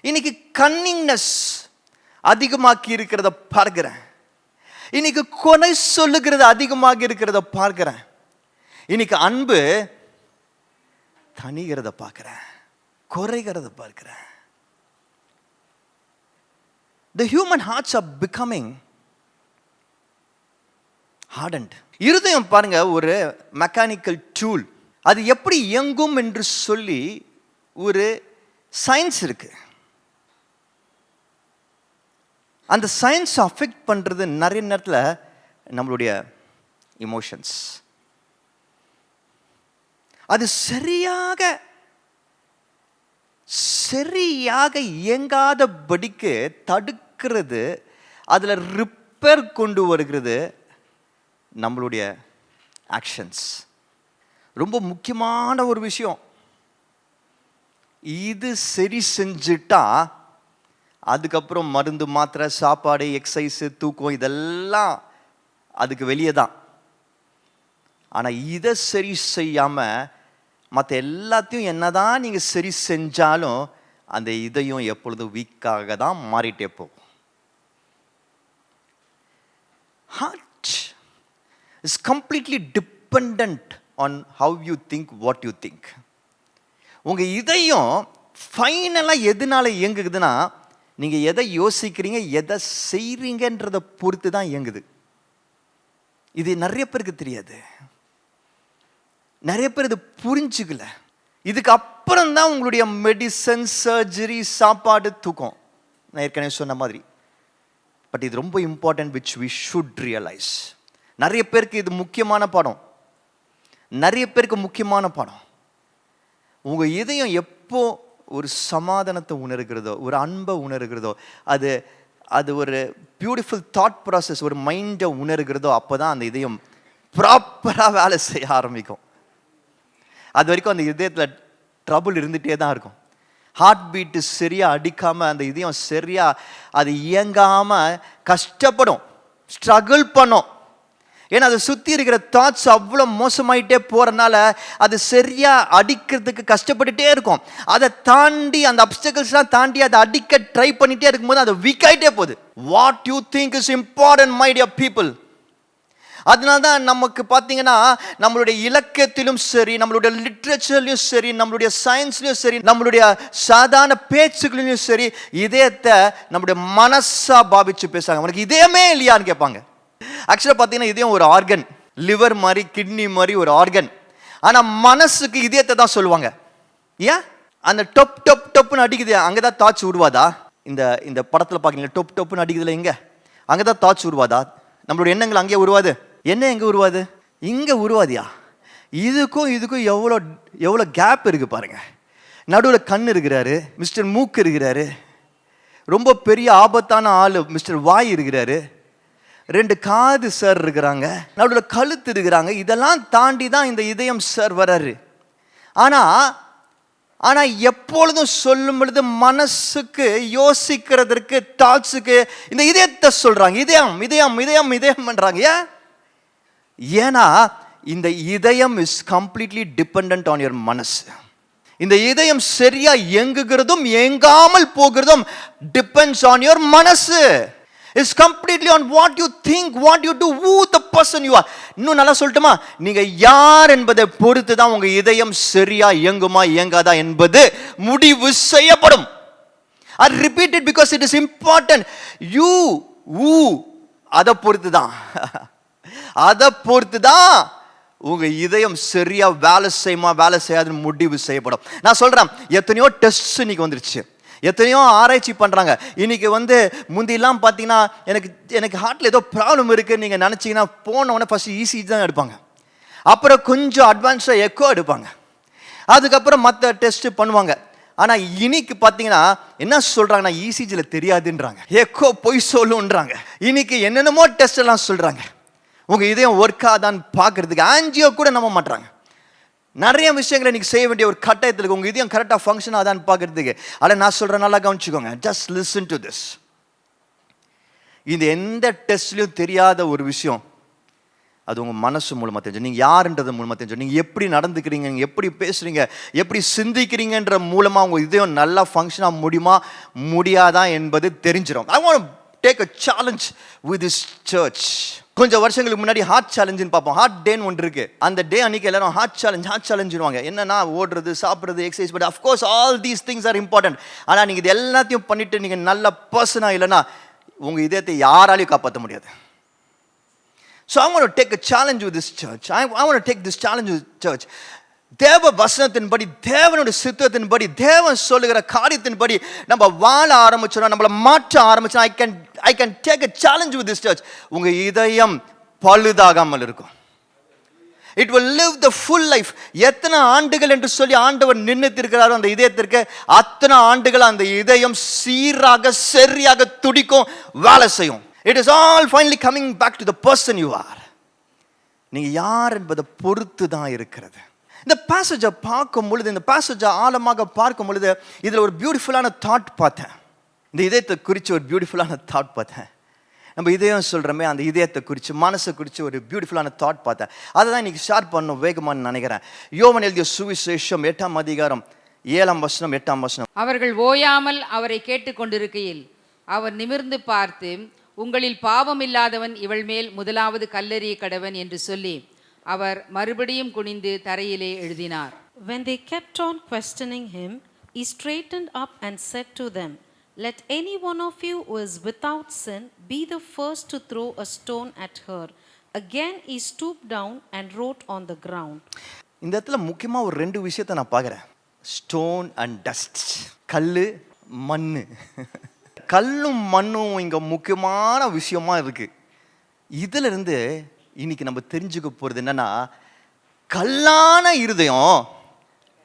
இன்னைக்கு கன்னிங்னஸ் அதிகமாக்கி இருக்கிறத பார்க்கிறேன். இன்னைக்கு கொலை சொல்லுகிறது அதிகமாக இருக்கிறத பார்க்கிறேன். இன்னைக்கு அன்பு தனிகிறத பார்க்கிறேன், குறைகிறத பார்க்கிறேன். The human hearts are becoming hardened. இருதயம் பாருங்க ஒரு மெக்கானிக்கல் டூல். அது எப்படி இயங்கும் என்று சொல்லி ஒரு சயின்ஸ் இருக்கு. அந்த சயின்ஸ் அஃபெக்ட் பண்றது நிறைய நேரத்தில் நம்மளுடைய இமோஷன்ஸ். அது சரியாக இயங்காதபடிக்கு தடுக்கிறது, அதில் ரிப்பேர் கொண்டு வருகிறது நம்மளுடைய ஆக்ஷன்ஸ். ரொம்ப முக்கியமான ஒரு விஷயம். இது சரி செஞ்சுட்டா அதுக்கப்புறம் மருந்து, மாத்திரை, சாப்பாடு, எக்ஸசைஸு, தூக்கம் இதெல்லாம் அதுக்கு வெளியே தான். ஆனால் இதை சரி செய்யாமல் மற்ற எல்லாத்தையும் என்னதான் நீங்கள் சரி செஞ்சாலும் அந்த இதையும் எப்பொழுதும் வீக்காக தான் மாறிட்டே போகும். Heart is completely dependent on how you think, what you think. உங்கள் இதையும் ஃபைனலாக எதனால இயங்குதுன்னா, நீங்கள் எதை யோசிக்கிறீங்க, எதை செய்கிறீங்கன்றதை பொறுத்து தான் இயங்குது. இது நிறைய பேருக்கு தெரியாது, நிறைய பேர் இது புரிஞ்சுக்கல. இதுக்கு அப்புறம் தான் உங்களுடைய மெடிசன், சர்ஜரி, சாப்பாடு, தூக்கம், நான் ஏற்கனவே சொன்ன மாதிரி. பட் இது ரொம்ப important, which we should realise. நிறைய பேருக்கு இது முக்கியமான பாடம், நிறைய பேருக்கு முக்கியமான பாடம். உங்கள் இதயம் எப்போ ஒரு சமாதானத்தை உணர்கிறதோ, ஒரு அன்பை உணர்கிறதோ, அது ஒரு பியூட்டிஃபுல் தாட் ப்ராசஸ், ஒரு மைண்டை உணர்கிறதோ, அப்போ தான் அந்த இதயம் ப்ராப்பராக வேலை செய்ய ஆரம்பிக்கும். அது வரைக்கும் அந்த இதயத்தில் ட்ரபுள் இருந்துகிட்டே தான் இருக்கும். ஹார்ட் பீட்டு சரியாக அடிக்காமல் அந்த இதயம் சரியாக அது இயங்காமல் கஷ்டப்படும், ஸ்ட்ரகிள் பண்ணும். ஏன்னா அதை சுற்றி இருக்கிற தாட்ஸ் அவ்வளோ மோசமாயிட்டே போகிறனால அது சரியாக அடிக்கிறதுக்கு கஷ்டப்பட்டுட்டே இருக்கும். அதை தாண்டி அந்த அப்டக்கிள்ஸ்லாம் தாண்டி அதை அடிக்க ட்ரை பண்ணிகிட்டே இருக்கும்போது அது வீக் ஆகிட்டே போகுது. What you think is important, my dear people. அதனால தான் நமக்கு பார்த்தீங்கன்னா நம்மளுடைய இலக்கியத்திலும் சரி, நம்மளுடைய லிட்ரேச்சர்லையும் சரி, நம்மளுடைய சயின்ஸ்லையும் சரி, நம்மளுடைய சாதாரண பேச்சுகளிலும் சரி, இதயத்தை நம்மளுடைய மனசா பாவிச்சு பேசுறாங்க. உனக்கு இதயமே இல்லையான்னு கேட்பாங்க. ஆக்சுவலாக பார்த்தீங்கன்னா இதயம் ஒரு ஆர்கன், லிவர் மாதிரி, கிட்னி மாதிரி ஒரு ஆர்கன். ஆனால் மனசுக்கு இதயத்தை தான் சொல்லுவாங்க. ஏன் அந்த டொப் டொப் டொப்புன்னு அடிக்குது, அங்கே தான் தாட்ஸ் உருவாதா? இந்த படத்தில் பார்க்குறீங்க, டொப் டொப்புன்னு அடிக்குதுல, இங்கே அங்கே தான் தாட்ஸ் உருவாதா? நம்மளுடைய எண்ணங்கள் அங்கேயே உருவாது. என்ன எங்கே உருவாது? இங்கே உருவாதியா? இதுக்கும் எவ்வளோ கேப் இருக்குது பாருங்க. நடுவில் கண் இருக்கிறாரு, மிஸ்டர் மூக்கு இருக்கிறாரு, ரொம்ப பெரிய ஆபத்தான ஆள் மிஸ்டர் வாய் இருக்கிறாரு, 2 காது சார் இருக்கிறாங்க, நடுவில் கழுத்து இருக்கிறாங்க. இதெல்லாம் தாண்டி தான் இந்த இதயம் சார் வராரு. ஆனால் எப்பொழுதும் சொல்லும் பொழுது மனசுக்கு யோசிக்கிறதுக்கு, தாட்ஸுக்கு இந்த இதயத்தை சொல்றாங்க. இதயம் இதயம் இதயம் இதயம் பண்றாங்க. ஏன்னா இந்த இதயம் is completely dependent on your மனசு. இந்த இதயம் சரியா இயங்குகிறதும் இயங்காமல் போகிறதும் டிபெண்ட்ஸ் ஆன் யுவர் மனசு. It's completely on what you think, what you do, who the person you are. இன்னும் நல்லா சொல்லட்டுமா, நீங்க யார் என்பதை பொறுத்து தான் உங்க இதயம் சரியா இயங்குமா இயங்காதா என்பது முடிவு செய்யப்படும். I repeat it because it is important. You, who, அதை பொறுத்து தான் உங்க இதயம் சரியா வேலை செய்யுமா வேலை செய்யாதுன்னு முடிவு செய்யப்படும். நான் சொல்றேன், எத்தனையோ டெஸ்ட் இன்னைக்கு வந்துருச்சு, எத்தனையோ ஆராய்ச்சி பண்ணுறாங்க. இன்றைக்கி முந்திலாம் பார்த்தீங்கன்னா எனக்கு ஹார்ட்டில் ஏதோ ப்ராப்ளம் இருக்குன்னு நீங்கள் நினச்சிங்கன்னா போனவுடனே ஃபஸ்ட்டு இசிஜி தான் எடுப்பாங்க, அப்புறம் கொஞ்சம் அட்வான்ஸாக எக்கோ எடுப்பாங்க, அதுக்கப்புறம் மற்ற டெஸ்ட்டு பண்ணுவாங்க. ஆனால் இன்னைக்கு பார்த்தீங்கன்னா என்ன சொல்கிறாங்கன்னா, இசிஜியில் தெரியாதுன்றாங்க, எக்கோ பொய் சொல்லுன்றாங்க, இன்னைக்கு என்னென்னமோ டெஸ்ட் எல்லாம் சொல்கிறாங்க. உங்க இதயம் ஒர்க் ஆதான்னு பார்க்கறதுக்கு ஆஞ்சியோ கூட நம்ப மாட்டாங்க. நிறைய விஷயங்களை இன்னைக்கு செய்ய வேண்டிய ஒரு கட்டாயத்தில் உங்க இதயம் கரெக்டாக ஃபங்க்ஷன் ஆதான்னு பார்க்கறதுக்கு. ஆனால் நான் சொல்கிறேன், நல்லா கவனிச்சுக்கோங்க. Just listen to this. இது எந்த டெஸ்ட்லையும் தெரியாத ஒரு விஷயம். அது உங்கள் மனசு மூலமாக தெரிஞ்சு, நீங்கள் யாருன்றது மூலமாக தெரிஞ்சு, நீங்கள் எப்படி நடந்துக்கிறீங்க, நீங்கள் எப்படி பேசுகிறீங்க, எப்படி சிந்திக்கிறீங்கன்ற மூலமாக உங்கள் இதயம் நல்லா ஃபங்க்ஷனாக முடியுமா முடியாதா என்பது தெரிஞ்சிடும். I want take a challenge with this search. கொஞ்சம் வருஷங்களுக்கு முன்னாடி ஹார்ட் சேலஞ்சுன்னு பார்ப்போம். ஹார்ட் டேன்னு ஒன்று இருக்குது. அந்த டே அன்றைக்கி எல்லாரும் ஹார்ட் சேலஞ்சுவாங்க. என்னன்னா ஓடுறது, சாப்பிட்றது, exercise. But of course all these things are important. ஆனால் நீங்கள் இது எல்லாத்தையும் பண்ணிவிட்டு நீங்கள் நல்ல பர்சனாக இல்லைன்னா உங்கள் இதயத்தை யாராலையும் காப்பாற்ற முடியாது. So I want to take a challenge with this church. I want to take this challenge with church. தேவ வசனத்தின்படி, தேவனுடைய சித்தத்தின்படி, தேவன் சொல்லுகிற காரியத்தின்படி நம்ம வாழ ஆரம்பிச்சோம், நம்மளை மாற்ற ஆரம்பிச்சோம். I can take a challenge with this church. உங்க இதயம் பழுதாகாமல் இருக்கும். It will live the full life. எத்தனை ஆண்டுகள் என்று சொல்லி ஆண்டவர் நிர்ணயித்திருக்கிறாரோ அந்த இதயத்திற்கு, அத்தனை ஆண்டுகள் அந்த இதயம் சீராக சரியாக துடிக்கும், வேலை செய்யும். It is all finally coming back to the person you are. நீங்க யார் என்பதை பொறுத்து தான் இருக்கிறது. இந்த பேசேஜை பார்க்கும் பொழுது, இந்த பேசேஜை ஆழமாக பார்க்கும் பொழுது, இதில் ஒரு பியூட்டிஃபுல்லான தாட் பார்த்தேன். இந்த இதயத்தை குறித்து ஒரு பியூட்டிஃபுல்லான தாட் பார்த்தேன். நம்ம இதயம் சொல்கிறோமே, அந்த இதயத்தை குறித்து, மனசை குறித்து ஒரு பியூட்டிஃபுல்லான தாட் பார்த்தேன். அதை தான் இன்றைக்கி ஷேர் பண்ணணும் வேகமானு நினைக்கிறேன். யோவான் எழுதிய சுவிசேஷம் 8ஆம் அதிகாரம் 7ஆம் வசனம் 8ஆம் வசனம். அவர்கள் ஓயாமல் அவரை கேட்டுக்கொண்டிருக்கையில் அவர் நிமிர்ந்து பார்த்து, உங்களில் பாவம் இல்லாதவன் இவள் மேல் முதலாவது கல்லெறிய கடவன் என்று சொல்லி அவர் மறுபடியும் குனிந்து தரையிலே எழுதினார். When they kept on questioning him, he straightened up and said to them, "Let any one of you who is without sin be the first to throw a stone at her." Again he stooped down and wrote on the ground. இந்த இடத்துல முக்கியமாக ஒரு 2 விஷயத்தை நான் பார்க்குறேன். Stone and dust. கல்லு, மண்ணு. கல்லும் மண்ணும் இங்கே முக்கியமான விஷயமா இருக்கு. இதுல இருந்து இன்னைக்கு நம்ம தெரிஞ்சுக்க போகிறது என்னன்னா, கல்லான இருதயம்,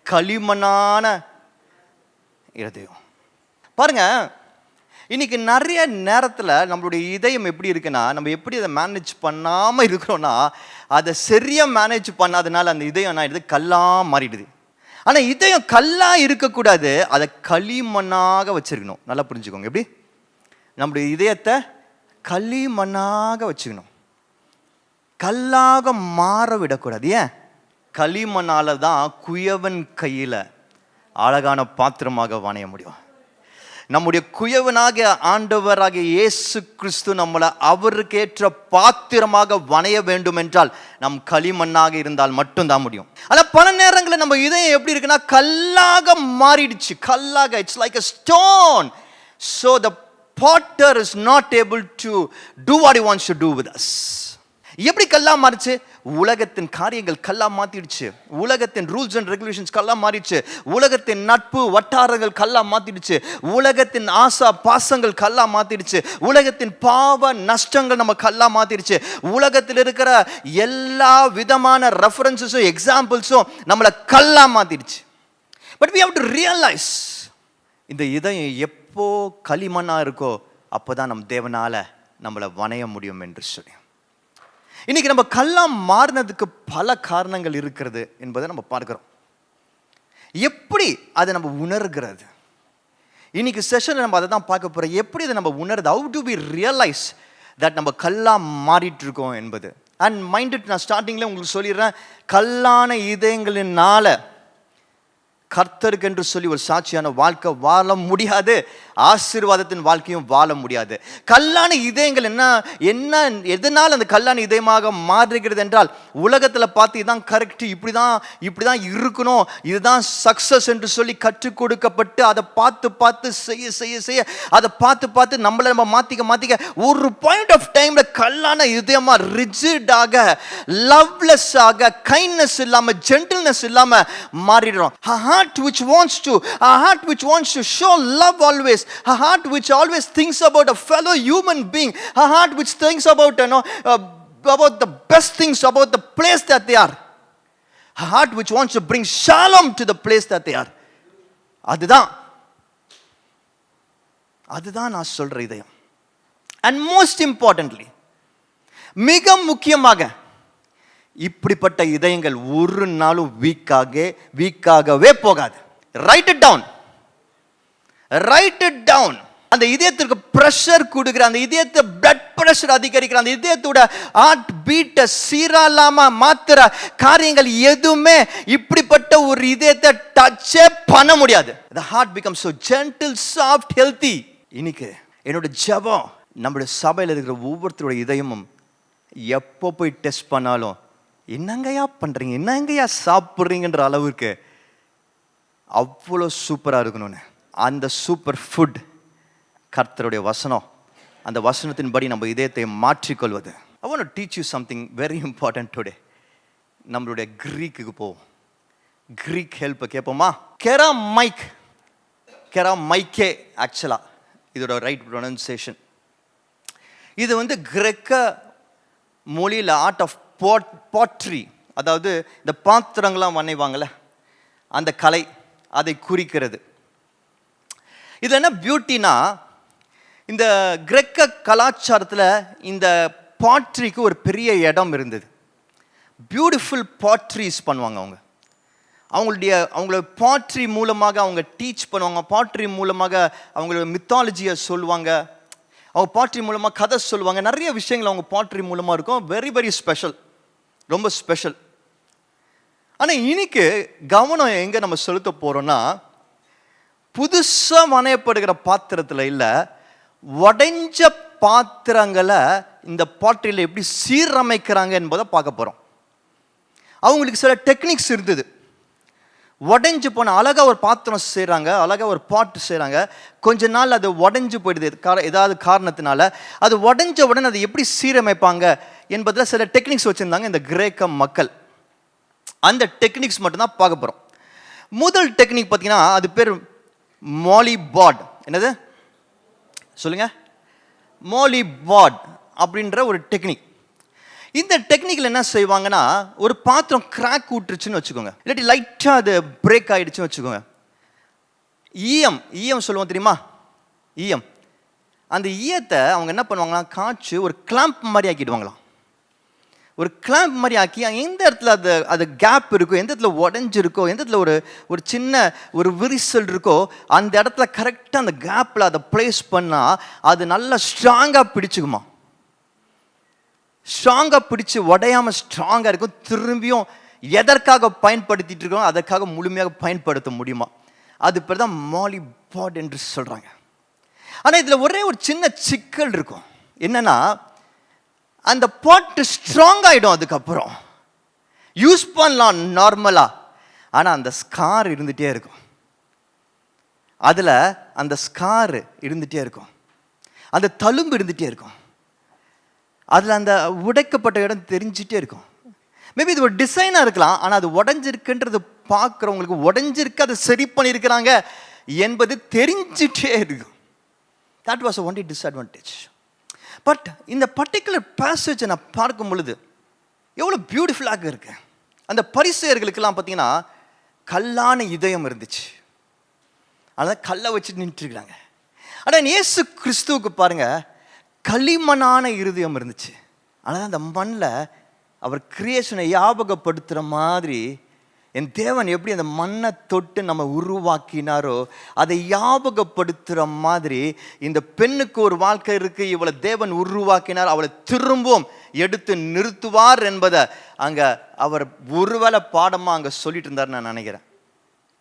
களிமண்ணான இருதயம். பாருங்க, இன்னைக்கு நிறைய நேரத்தில் நம்மளுடைய இதயம் எப்படி இருக்குன்னா, நம்ம எப்படி அதை மேனேஜ் பண்ணாமல் இருக்கிறோன்னா, அதை சரியாக மேனேஜ் பண்ணாதனால அந்த இதயம் என்ன ஆயிடுது, கல்லாக மாறிடுது. ஆனால் இதயம் கல்லாக இருக்கக்கூடாது, அதை களிமண்ணாக வச்சிருக்கணும். நல்லா புரிஞ்சுக்கோங்க. எப்படி நம்முடைய இதயத்தை களிமண்ணாக வச்சுக்கணும், கல்லாக மாற விடக்கூடாது. ஏன்? களிமண்ணால தான் குயவன் கையில் அழகான பாத்திரமாக வணைய முடியும். நம்முடைய குயவனாக ஆண்டவராகிய இயேசு கிறிஸ்து நம்மளை அவருக்கேற்ற பாத்திரமாக வணைய வேண்டும் என்றால் நம் களிமண்ணாக இருந்தால் மட்டும்தான் முடியும். ஆனால் பல நேரங்களில் நம்ம இதயம் எப்படி இருக்குன்னா, கல்லாக மாறிடுச்சு. கல்லாக, it's like a stone. So the potter is not able to do what he wants to do with us. எப்படி கல்லா மாறிச்சு? உலகத்தின் காரியங்கள் கல்லா மாத்திடுச்சு. உலகத்தின் ரூல்ஸ் அண்ட் ரெகுலேஷன்ஸ் கல்லா மாறிடுச்சு. உலகத்தின் நட்பு வட்டாரங்கள் கல்லா மாத்திடுச்சு. உலகத்தின் ஆசா பாசங்கள் கல்லா மாத்திடுச்சு. உலகத்தின் பாவ நஷ்டங்கள் நம்ம கல்லா மாத்திடுச்சு. உலகத்தில் இருக்கிற எல்லா விதமான ரெஃபரன்ஸஸும் எக்ஸாம்பிள்ஸும் நம்மளை கல்லா மாத்திடுச்சு. But we have to realize, இந்த இதயம் எப்போ களிமண்ணா இருக்கோ அப்போதான் நம் தேவனால நம்மளை வணைய முடியும் என்று சொல்லி. இன்னைக்கு நம்ம கல்லா மாறினதுக்கு பல காரணங்கள் இருக்கிறது என்பதை நம்ம பார்க்கிறோம். எப்படி அதை நம்ம உணர்கிறது? இன்னைக்கு செஷனில் நம்ம அதை தான் பார்க்க போறோம். எப்படி அதை நம்ம உணர்றது? How do we realize that நம்ம கல்லா மாறிட்டு இருக்கோம் என்பது. அண்ட் மைண்ட், நான் ஸ்டார்டிங்ல உங்களுக்கு சொல்லிடுறேன், கல்லான இதயங்களினால கர்த்தருக்கு என்று சொல்லி ஒரு சாட்சியான வாழ்க்கை வாழ முடியாது, ஆசீர்வாதத்தின் வாழ்க்கையும் வாழ முடியாது. கல்லான இதயங்கள் என்ன எதனால் அந்த கல்லான இதயமாக மாறுகிறது என்றால், உலகத்தில் பார்த்து இதுதான் கரெக்ட், இப்படி தான் இருக்கணும், இதுதான் சக்சஸ் என்று சொல்லி கற்றுக் கொடுக்கப்பட்டு அதை பார்த்து செய்ய அதை பார்த்து நம்மளை நம்ம மாற்றிக்க ஒரு பாயிண்ட் ஆஃப் டைம்ல கல்லான இதயமா ரிஜிடாக, லவ்லெஸ்ஸாக, கைண்ட்னஸ் இல்லாம, ஜென்டில்னஸ் இல்லாம மாறிடுறோம். A heart which wants to show love always, a heart which always thinks about a fellow human being, a heart which thinks about about the best things about the place that they are, a heart which wants to bring shalom to the place that they are. அதுதான் நான் சொல்ற இதயம். And most importantly, மிக முக்கியமாக இப்படிப்பட்ட இதயங்கள் ஒரு நாளும் வீக்காகவே போகாது. Write it down, write it down. அந்த இதயத்திற்கு பிரஷர் கொடுக்குற, அந்த இதயத்தை பிளட் பிரஷர் அதிகரிக்கிற, அந்த இதயத்தோட ஹார்ட் பீட்டை சீராலாம மாத்துற காரியங்கள் எதுவுமே இப்படிப்பட்ட ஒரு இதயத்தை டச்சே பண்ண முடியாது. the heart becomes so gentle, soft, healthy. இன்னைக்கு என்னோட ஜெபம், நம்முடைய சபையில் இருக்கிற ஒவ்வொருத்தரோட இதயமும் எப்போ போய் டெஸ்ட் பண்ணாலும் என்னங்கய்யா பண்றீங்க, என்னங்கய்யா சாப்பிட்றீங்கன்ற அளவுக்கு அவ்வளோ சூப்பராக இருக்கணும்னு. அந்த சூப்பர் ஃபுட் கர்த்தருடைய வசனம். அந்த வசனத்தின்படி நம்ம இதயத்தை மாற்றிக்கொள்வது. I want to teach you something very important today. நம்மளுடைய கிரீக்குக்கு போவோம். கிரீக் ஹெல்ப்பை கேட்போமா? கெராமைக்கே ஆக்சுவலாக இதோட ரைட் ப்ரொனன்சியேஷன். இது கிரேக்க மொழியில் ஆர்ட் ஆஃப் பாட்ரி, அதாவது இந்த பாத்திரங்கள்லாம் வணைவாங்கள்ல அந்த கலை, அதை குறிக்கிறது. இது என்ன பியூட்டினா, இந்த கிரேக்க கலாச்சாரத்தில் இந்த பாட்ரிக்கு ஒரு பெரிய இடம் இருந்தது. பியூட்டிஃபுல் பாட்ரிஸ் பண்ணுவாங்க அவங்களோட பாட்ரி மூலமாக அவங்க டீச் பண்ணுவாங்க. பாட்ரி மூலமாக அவங்களோட மித்தாலஜியை சொல்லுவாங்க. அவங்க பாட்ரி மூலமாக கதை சொல்லுவாங்க. நிறைய விஷயங்கள் அவங்க பாட்ரி மூலமாக இருக்கும். வெரி வெரி ஸ்பெஷல், ரொம்ப ஸ்பெஷல். ஆனால் இன்னைக்கு கவனம் எங்கே நம்ம செலுத்த போகிறோன்னா, புதுசாக வணையப்படுகிற பாத்திரத்தில் இல்லை, உடைஞ்ச பாத்திரங்களை இந்த பாட்ரியில் எப்படி சீரமைக்கிறாங்க என்பதை பார்க்க போகிறோம். அவங்களுக்கு சில டெக்னிக்ஸ் இருந்தது. உடைஞ்சு போன அழகாக ஒரு பாத்திரம் செய்கிறாங்க, அழகாக ஒரு பாட்டு செய்கிறாங்க. கொஞ்ச நாள் அது உடைஞ்சு போயிடுது ஏதாவது காரணத்தினால. அது உடைஞ்ச உடனே அதை எப்படி சீரமைப்பாங்க என்பதில் சில டெக்னிக்ஸ் வச்சுருந்தாங்க இந்த கிரேக்க மக்கள். அந்த டெக்னிக்ஸ் மட்டும்தான் பார்க்க போகிறோம். முதல் டெக்னிக் பார்த்தீங்கன்னா அது பேர் மாலிபாட். என்னது சொல்லுங்க? மாலிபாட் அப்படின்ற ஒரு டெக்னிக். இந்த டெக்னிக்கில் என்ன செய்வாங்கன்னா, ஒரு பாத்திரம் கிராக் விட்டுருச்சுன்னு வச்சுக்கோங்க, இல்லாட்டி லைட்டாக அது பிரேக் ஆகிடுச்சுன்னு வச்சுக்கோங்க. ஈயம் சொல்லுவோம் தெரியுமா? ஈயம். அந்த ஈயத்தை அவங்க என்ன பண்ணுவாங்கன்னா, காய்ச்சி ஒரு கிளாம்ப் மாதிரி ஆக்கிடுவாங்களாம். ஒரு கிளாம்ப் மாதிரி ஆக்கி எந்த இடத்துல அது கேப் இருக்கோ, எந்த இடத்துல உடஞ்சிருக்கோ, எந்த இடத்துல ஒரு சின்ன ஒரு விரிசல் இருக்கோ, அந்த இடத்துல கரெக்டாக அந்த கேப்பில் அதை பிளேஸ் பண்ணால் அது நல்லா ஸ்ட்ராங்காக பிடிச்சிக்குமா. ஸ்ட்ராங்காக பிடிச்சி உடையாமல் ஸ்ட்ராங்காக இருக்கும். திரும்பியும் எதற்காக பயன்படுத்திட்டு இருக்கோம் அதற்காக முழுமையாக பயன்படுத்த முடியுமா. அது பேர் தான் மாலிபாட் என்று சொல்கிறாங்க. ஆனால் இதில் ஒரே ஒரு சின்ன சிக்கல் இருக்கும். என்னன்னா, அந்த பாட்டு ஸ்ட்ராங் ஆகிடும், அதுக்கப்புறம் யூஸ் பண்ணலாம் நார்மலாக. ஆனால் அந்த ஸ்கார் இருந்துகிட்டே இருக்கும். அதில் அந்த ஸ்கார் இருந்துகிட்டே இருக்கும், அந்த தழும்பு இருந்துகிட்டே இருக்கும், அதில் அந்த உடைக்கப்பட்ட இடம் தெரிஞ்சிட்டே இருக்கும். மேபி இது ஒரு டிசைனாக இருக்கலாம், ஆனால் அது உடஞ்சிருக்குன்றது பார்க்குறவங்களுக்கு உடஞ்சிருக்கு, அதை சரி பண்ணியிருக்கிறாங்க என்பது தெரிஞ்சிட்டே இருக்கும். That was only disadvantage. But இந்த பர்டிகுலர் பேசேஜை நான் பார்க்கும் பொழுது எவ்வளோ பியூட்டிஃபுல்லாக இருக்கு. அந்த பரிசேயர்களுக்கெல்லாம் பார்த்தீங்கன்னா கல்லான இதயம் இருந்துச்சு, அதான் கல்லை வச்சு நின்றுருக்குறாங்க. ஆனால் இயேசு கிறிஸ்துவுக்கு பாருங்க களிமண்ணான இருதயம் இருந்துச்சு. ஆனால் அந்த மண்ணில் அவர் கிரியேஷனை ஞாபகப்படுத்துகிற மாதிரி, என் தேவன் எப்படி அந்த மண்ணை தொட்டு நம்ம உருவாக்கினாரோ அதை ஞாபகப்படுத்துகிற மாதிரி இந்த பெண்ணுக்கு ஒரு வாழ்க்கை இருக்கு. இவளை தேவன் உருவாக்கினார், அவளை திரும்பவும் எடுத்து நிறுத்துவார் என்பதை அங்கே அவர் ஒருவேளை பாடமாக அங்கே சொல்லிட்டு இருந்தார் நான் நினைக்கிறேன்.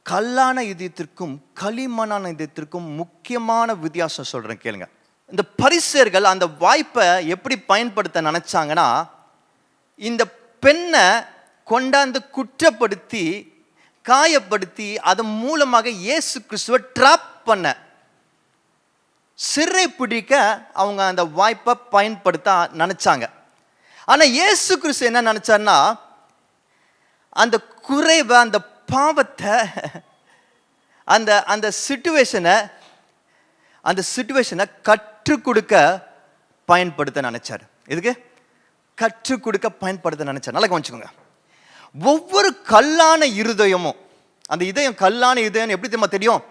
கல்லான இதயத்திற்கும் களிமண்ணான இதயத்திற்கும் முக்கியமான வித்தியாசம் சொல்கிறேன் கேளுங்க. இந்த பரிசேயர்கள் அந்த வாய்ப்பை எப்படி பயன்படுத்த நினைச்சாங்கன்னா, இந்த பெண்ணை கொண்டாந்து குற்றப்படுத்தி காயப்படுத்தி அதன் மூலமாக இயேசு கிறிஸ்துவை ட்ராப் பண்ண, சிறை பிடிக்க அவங்க அந்த வாய்ப்பை பயன்படுத்த நினைச்சாங்க. ஆனால் இயேசு கிறிஸ்து என்ன நினைச்சார்னா, அந்த குறைவை, அந்த பாவத்தை, அந்த சிச்சுவேஷனை கற்றுக் கொடுக்க பயன்படுத்த நினைச்சார். எதுக்கு? கற்றுக் கொடுக்க பயன்படுத்த நினைச்சார். நல்லா கவனிச்சுக்கோங்க. ஒவ்வொரு கல்லான இருதயமும், அந்த இதயம் கல்லான இதயம் எப்படி தெரியுமா தெரியும்?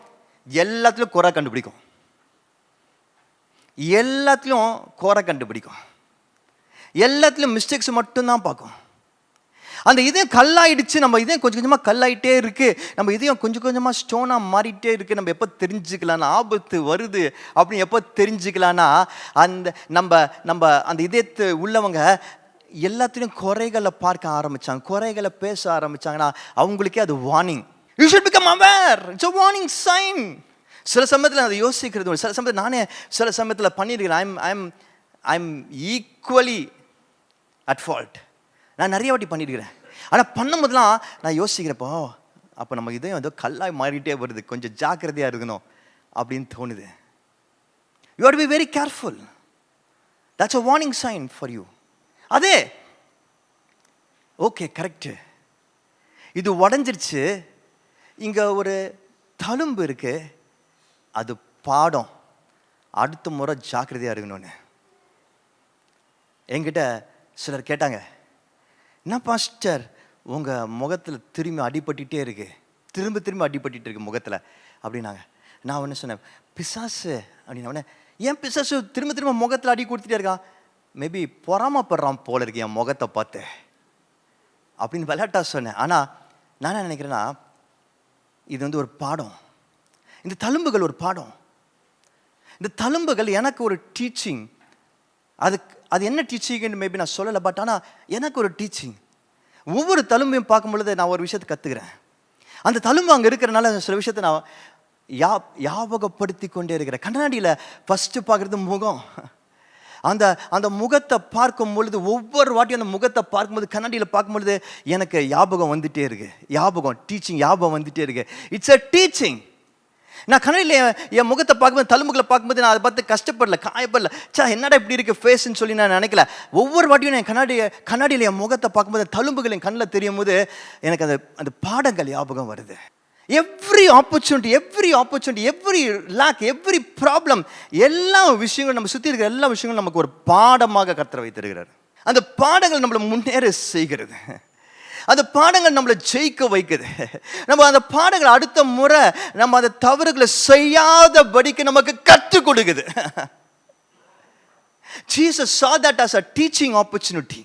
எல்லாத்துலையும் குறை கண்டுபிடிக்கும், எல்லாத்துலையும் குறை கண்டுபிடிக்கும். எல்லாத்துலேயும் மிஸ்டேக்ஸ் மட்டும்தான் பார்க்கும். அந்த இதயம் கல்லாயிடுச்சு, நம்ம இதயம் கொஞ்சம் கொஞ்சமாக கல்லாயிட்டே இருக்குது, நம்ம இதயம் கொஞ்சம் கொஞ்சமாக ஸ்டோனாக மாறிட்டே இருக்குது. நம்ம எப்போ தெரிஞ்சுக்கலான்னா, ஆபத்து வருது அப்படின்னு எப்போ தெரிஞ்சுக்கலான்னா, அந்த நம்ம அந்த இதயத்து உள்ளவங்க எல்லாத்துலேயும் குறைகளை பார்க்க ஆரம்பித்தாங்க, குறைகளை பேச ஆரம்பித்தாங்கன்னா அவங்களுக்கே அது warning. You should become aware, it's a warning sign. சில சமயத்தில் அதை யோசிக்கிறது, சில சமயத்தில் நானே சில சமயத்தில் பண்ணியிருக்கிறேன். I am equally at fault. நான் நிறைய வாட்டி பண்ணியிருக்கிறேன். ஆனால் பண்ணும்போதுலாம் நான் யோசிக்கிறப்போ, அப்போ நம்ம இதயம் ஏதோ கல்லாய் மாறிட்டே வருது, கொஞ்சம் ஜாக்கிரதையாக இருக்கணும் அப்படின்னு தோணுது. You have to be very careful. That's a warning sign for you. அதே ஓகே, கரெக்டு, இது உடஞ்சிருச்சு, இங்கே ஒரு தழும்பு இருக்கு, அது பாடம், அடுத்த முறை ஜாக்கிரதையாக இருக்கணும்னு. என்கிட்ட சிலர் கேட்டாங்க, என்ன பாஸ்டர் உங்கள் முகத்தில் திரும்பி அடிபட்டுட்டே இருக்கு, திரும்ப திரும்ப அடிபட்டுட்டு இருக்கு முகத்தில் அப்படின்னாங்க. நான் ஒன்று சொன்னேன், பிசாசு அப்படின்னா. ஏன் பிசாசு திரும்ப திரும்ப முகத்தில் அடி கொடுத்துட்டே இருக்கான்? மேபி பொறாமப்படுறான் போல இருக்கு என் முகத்தை பார்த்து அப்படின்னு விளையாட்டா சொன்னேன். ஆனால் நான் என்ன நினைக்கிறேன்னா, இது வந்து ஒரு பாடம். இந்த தழும்புகள் ஒரு பாடம். இந்த தழும்புகள் எனக்கு ஒரு டீச்சிங். அது என்ன டீச்சிங்னு மேபி நான் சொல்லலை, பட் ஆனால் எனக்கு ஒரு டீச்சிங். ஒவ்வொரு தழும்பையும் பார்க்கும் பொழுது நான் ஒரு விஷயத்தை கற்றுக்கிறேன். அந்த தழும்பு அங்கே இருக்கிறனால சில விஷயத்தை நான் ஞாபகப்படுத்தி கொண்டே இருக்கிறேன். கண்ணாடியில் ஃபஸ்ட்டு பார்க்குறது முகம். அந்த முகத்தை பார்க்கும் பொழுது, ஒவ்வொரு வாட்டியும் அந்த முகத்தை பார்க்கும்போது, கண்ணாடியில் பார்க்கும்பொழுது எனக்கு ஞாபகம் வந்துகிட்டே இருக்கு, டீச்சிங் ஞாபகம் வந்துகிட்டே இருக்கு. It's a teaching. நான் கண்ணாடியில் என் முகத்தை பார்க்கும்போது, தழும்புகளை பார்க்கும்போது நான் அதை பார்த்து கஷ்டப்படல, காயப்படல, என்னடா இப்படி இருக்கு ஃபேஸ்ன்னு சொல்லி நான் நினைக்கல. ஒவ்வொரு வாட்டியும் நான் கண்ணாடியில் என் முகத்தை பார்க்கும்போது, தழும்புகள் என் கண்ணில் தெரியும் போது எனக்கு அந்த பாடங்கள் ஞாபகம் வருது. Every opportunity, every lake, every problem, எல்லா விஷயங்களும் நம்ம சுற்றி இருக்கிற எல்லா விஷயங்களும் நமக்கு ஒரு பாடமாக கர்த்தர் வைத்திருக்கிறார். அந்த பாடங்கள் நம்மளை முன்னேற செய்கிறது, அந்த பாடங்கள் நம்மளை ஜெயிக்க வைக்குது. நம்ம அந்த பாடங்கள் அடுத்த முறை நம்ம அந்த தவறுகளை செய்யாதபடிக்கு நமக்கு கற்றுக் கொடுக்குது. Jesus saw that as a teaching opportunity.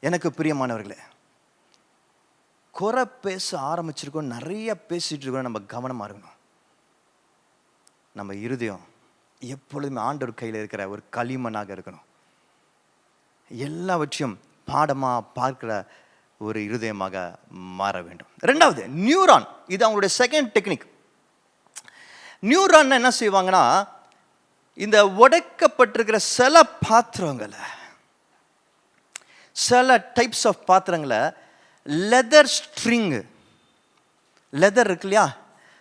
எனக்கு பிரியமானவர்களே, குறை பேச ஆரம்பிச்சிருக்கோம், நிறைய பேசிட்டு இருக்கோம், நம்ம கவனமாக இருக்கணும். நம்ம இருதயம் எப்பொழுதுமே ஆண்டவர் கையில் இருக்கிற ஒரு களிமண்ணாக இருக்கணும். எல்லாவற்றையும் பாடமாக பார்க்கிற ஒரு இருதயமாக மாற வேண்டும். ரெண்டாவது, நியூரான். இது அவங்களுடைய செகண்ட் டெக்னிக். நியூரான் என்ன செய்வாங்கன்னா, இந்த உடைக்கப்பட்டிருக்கிற சில பாத்திரங்களை, சில டைப்ஸ் ஆஃப் பாத்திரங்களை லெதர் ஸ்ட்ரிங், லெதர் இருக்கு இல்லையா,